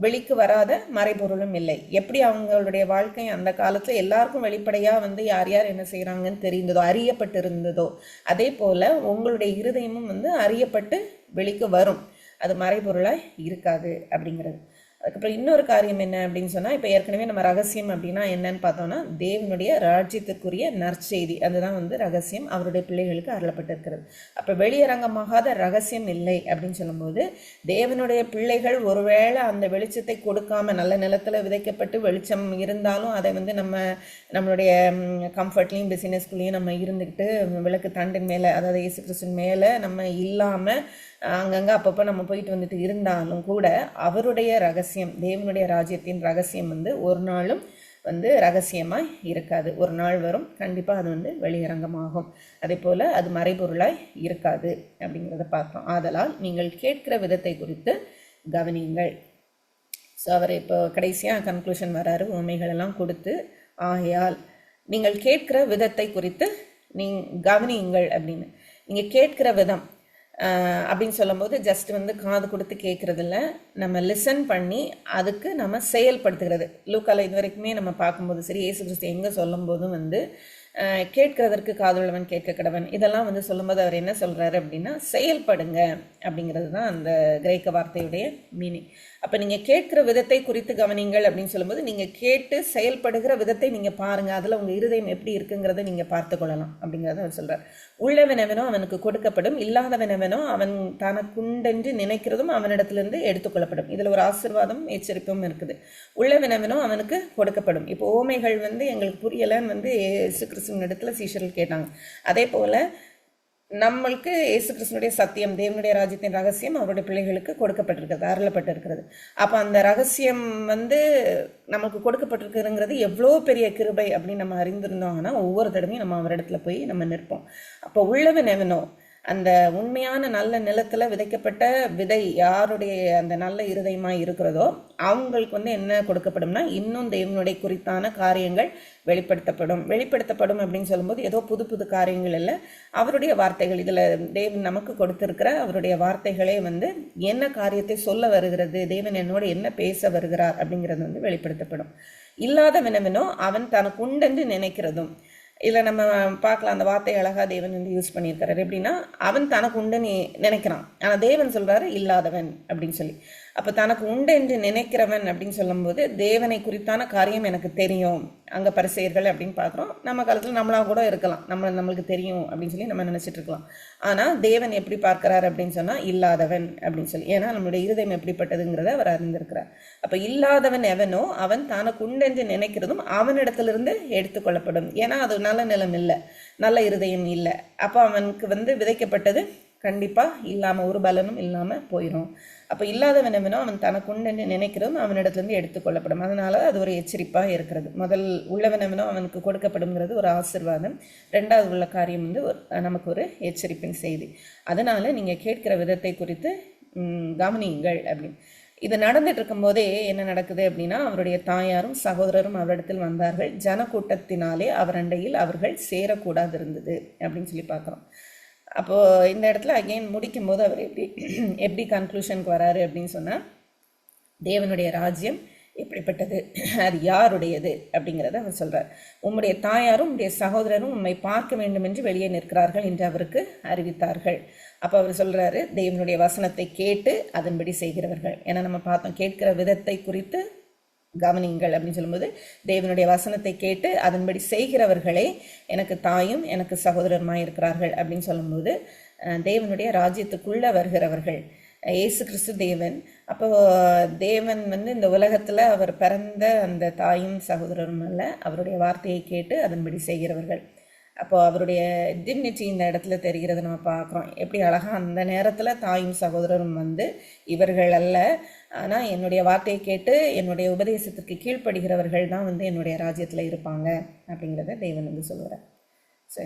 வெளிக்கு வராத மறைபொருளும் இல்லை. எப்படி அவங்களுடைய வாழ்க்கை அந்த காலத்தில் எல்லாருக்கும் வெளிப்படையாக வந்து யார் யார் என்ன செய்கிறாங்கன்னு தெரிந்ததோ, அறியப்பட்டு இருந்ததோ, அதே போல் உங்களுடைய இருதயமும் வந்து அறியப்பட்டு வெளிக்கு வரும். அது மறைபொருளாக இருக்காது அப்படிங்கிறது. அதுக்கப்புறம் இன்னொரு காரியம் என்ன அப்படின்னு சொன்னால், இப்போ ஏற்கனவே நம்ம ரகசியம் அப்படின்னா என்னன்னு பார்த்தோம்னா, தேவனுடைய ராஜ்யத்திற்குரிய நற்செய்தி, அதுதான் வந்து ரகசியம் அவருடைய பிள்ளைகளுக்கு அருளப்பட்டிருக்கிறது. அப்போ வெளியரங்கமாகாத ரகசியம் இல்லை அப்படின்னு சொல்லும்போது, தேவனுடைய பிள்ளைகள் ஒருவேளை அந்த வெளிச்சத்தை கொடுக்காம நல்ல நிலத்தில் விதைக்கப்பட்டு வெளிச்சம் இருந்தாலும் அதை வந்து நம்மளுடைய கம்ஃபர்ட்லேயும் பிசினஸ்குள்ளேயும் நம்ம இருந்துக்கிட்டு விளக்கு தண்டின் மேலே, அதாவது இயேசு கிறிஸ்துவின் மேலே நம்ம இல்லாமல் அங்கங்கே அப்பப்போ நம்ம போயிட்டு வந்துட்டு இருந்தாலும் கூட அவருடைய ரகசியம், தேவனுடைய ராஜ்யத்தின் ரகசியம் வந்து ஒரு நாளும் வந்து ரகசியமாய் இருக்காது. ஒரு நாள் வரும், கண்டிப்பாக அது வந்து வெளியரங்கமாகும். அதே போல் அது மறைபொருளாய் இருக்காது அப்படிங்கிறத பார்க்குறோம். ஆதலால் நீங்கள் கேட்கிற விதத்தை குறித்து கவனியுங்கள். ஸோ அவர் இப்போ கடைசியாக கன்க்ளூஷன் வராரு, உண்மைகளெல்லாம் கொடுத்து, ஆகையால் நீங்கள் கேட்கிற விதத்தை குறித்து கவனியுங்கள் அப்படின்னு. நீங்கள் கேட்கிற விதம் அப்படின்னு சொல்லும்போது ஜஸ்ட் வந்து காது கொடுத்து கேட்குறது இல்லை, நம்ம லிசன் பண்ணி அதுக்கு நம்ம செயல்படுத்துகிறது. லூக்கால இது வரைக்குமே நம்ம பார்க்கும்போது சரி, இயேசு கிறிஸ்து எங்கே சொல்லும் போதும் வந்து கேட்கிறதற்கு காதுள்ளவன் கேட்க கடவன் இதெல்லாம் வந்து சொல்லும்போது அவர் என்ன சொல்கிறாரு அப்படின்னா, செயல்படுங்க அப்படிங்கிறது தான் அந்த கிரேக்க வார்த்தையுடைய மீனிங். அப்போ நீங்கள் கேட்கிற விதத்தை குறித்து கவனிங்கள் அப்படின்னு சொல்லும்போது, நீங்கள் கேட்டு செயல்படுகிற விதத்தை நீங்கள் பாருங்கள், அதில் உங்கள் இருதயம் எப்படி இருக்குங்கிறத நீங்கள் பார்த்து கொள்ளலாம் அப்படிங்கிறத அவர் சொல்கிறார். உள்ளவனவனோ அவனுக்கு கொடுக்கப்படும், இல்லாதவனவனோ அவன் தனக்குண்டென்று நினைக்கிறதும் அவனிடத்திலிருந்து எடுத்துக்கொள்ளப்படும். இதில் ஒரு ஆசீர்வாதம் எச்சரிப்பும் இருக்குது. உள்ளவனவனோ அவனுக்கு கொடுக்கப்படும். இப்போ ஓமைகள் வந்து எங்களுக்கு புரியலைன்னு வந்து இயேசு கிறிஸ்துவின் இடத்துல சீஷர்கள் கேட்டாங்க. அதே போல் நம்மளுக்கு இயேசு கிறிஸ்துனுடைய சத்தியம், தேவனுடைய ராஜ்யத்தின் ரகசியம் அவருடைய பிள்ளைகளுக்கு கொடுக்கப்பட்டிருக்கிறது, அருளப்பட்டிருக்கிறது. அப்போ அந்த ரகசியம் வந்து நமக்கு கொடுக்கப்பட்டிருக்குங்கிறது எவ்வளோ பெரிய கிருபை அப்படின்னு நம்ம அறிந்திருந்தோம்னா, ஒவ்வொரு தடவையும் நம்ம அவரிடத்துல போய் நம்ம நிற்போம். அப்போ உள்ளவன் எவனோ, அந்த உண்மையான நல்ல நிலத்தில் விதைக்கப்பட்ட விதை யாருடைய அந்த நல்ல இருதயமாக இருக்கிறதோ அவங்களுக்கு வந்து என்ன கொடுக்கப்படும்னா, இன்னும் தேவனுடைய குறித்தான காரியங்கள் வெளிப்படுத்தப்படும் அப்படின்னு சொல்லும்போது ஏதோ புது புது காரியங்கள் இல்லை, அவருடைய வார்த்தைகள். இதில் தேவன் நமக்கு கொடுத்திருக்கிற அவருடைய வார்த்தைகளே வந்து என்ன காரியத்தை சொல்ல வருகிறது, தேவன் என்னோட என்ன பேச வருகிறார் அப்படிங்கிறது வந்து வெளிப்படுத்தப்படும். இல்லாதவனவனோ அவன் தனக்கு உண்டென்று நினைக்கிறதும். இதில் நம்ம பார்க்கலாம், அந்த வார்த்தை அழகா தேவன் வந்து யூஸ் பண்ணியிருக்கிறார். எப்படின்னா, அவன் தனக்கு உண்டுன்னு நினைக்கிறான், ஆனால் தேவன் சொல்றாரு இல்லாதவன் அப்படின்னு சொல்லி. அப்போ தனக்கு உண்டு என்று நினைக்கிறவன் அப்படின்னு சொல்லும்போது, தேவனை குறித்தான காரியம் எனக்கு தெரியும். அங்கே பரிசேயர்கள் அப்படின்னு பார்க்குறோம். நம்ம காலத்தில் நம்மளாக கூட இருக்கலாம், நம்மளுக்கு தெரியும் அப்படின்னு சொல்லி நம்ம நினச்சிட்டு இருக்கலாம். ஆனால் தேவன் எப்படி பார்க்கிறார் அப்படின்னு சொன்னால், இல்லாதவன் அப்படின்னு சொல்லி. ஏன்னா நம்மளுடைய இருதயம் எப்படிப்பட்டதுங்கிறத அவர் அறிந்திருக்கிறார். அப்போ இல்லாதவன் எவனோ அவன் தனக்கு உண்டு என்று நினைக்கிறதும் அவனிடத்திலிருந்து எடுத்துக்கொள்ளப்படும். ஏன்னா அது நல்ல நிலம் இல்லை, நல்ல இருதயம் இல்லை. அப்போ அவனுக்கு வந்து விதைக்கப்பட்டது கண்டிப்பாக இல்லாமல், ஒரு பலனும் இல்லாமல் போயிடும். அப்போ இல்லாதவன் எவனோ அவன் தனக்கு உண்டு நினைக்கிறதும் அவனிடத்துலேருந்து எடுத்துக்கொள்ளப்படும். அதனால அது ஒரு எச்சரிப்பாக இருக்கிறது. முதல் உள்ளவன் எவனோ அவனுக்கு கொடுக்கப்படுங்கிறது ஒரு ஆசீர்வாதம். ரெண்டாவது உள்ள காரியம் வந்து நமக்கு ஒரு எச்சரிப்பின் செய்தி. அதனால நீங்கள் கேட்கிற விதத்தை குறித்து கவனியுங்கள் அப்படின்னு. இது நடந்துட்டு இருக்கும்போதே என்ன நடக்குது அப்படின்னா, அவருடைய தாயாரும் சகோதரரும் அவரிடத்தில் வந்தார்கள். ஜனக்கூட்டத்தினாலே அவர் அண்டையில் அவர்கள் சேரக்கூடாது இருந்தது அப்படின்னு சொல்லி பார்க்குறோம். அப்போது இந்த இடத்துல அகெயின் முடிக்கும் போது அவர் எப்படி கன்க்ளூஷனுக்கு வராரு அப்படின்னு சொன்னால், தேவனுடைய ராஜ்யம் எப்படிப்பட்டது, அது யாருடையது அப்படிங்கிறத அவர் சொல்கிறார். உம்முடைய தாயாரும் உம்முடைய சகோதரரும் உம்மை பார்க்க வேண்டும் என்று வெளியே நிற்கிறார்கள் என்று அவருக்கு அறிவித்தார்கள். அப்போ அவர் சொல்கிறாரு, தேவனுடைய வசனத்தை கேட்டு அதன்படி செய்கிறவர்கள். ஏன்னா நம்ம பார்த்தோம், கேட்கிற விதத்தை குறித்து கவனிங்கள் அப்படின்னு சொல்லும்போது, தேவனுடைய வசனத்தை கேட்டு அதன்படி செய்கிறவர்களே எனக்கு தாயும் எனக்கு சகோதரருமாய் இருக்கிறார்கள் அப்படின்னு சொல்லும்போது, தேவனுடைய ராஜ்யத்துக்குள்ளே வருகிறவர்கள். இயேசு கிறிஸ்து தேவன். அப்போ தேவன் வந்து இந்த உலகத்தில் அவர் பிறந்த அந்த தாயும் சகோதரரும் அல்ல, அவருடைய வார்த்தையை கேட்டு அதன்படி செய்கிறவர்கள். அப்போ அவருடைய டிக்னிட்டி இந்த இடத்துல தெரிகிறத நம்ம பார்க்குறோம். எப்படி அழகாக அந்த நேரத்தில் தாயும் சகோதரரும் வந்து இவர்கள் அல்ல, ஆனால் என்னுடைய வார்த்தையை கேட்டு என்னுடைய உபதேசத்திற்கு கீழ்ப்படுகிறவர்கள் தான் வந்து என்னுடைய ராஜ்யத்தில் இருப்பாங்க அப்படிங்கிறத தேவன் வந்து சொல்கிறார்.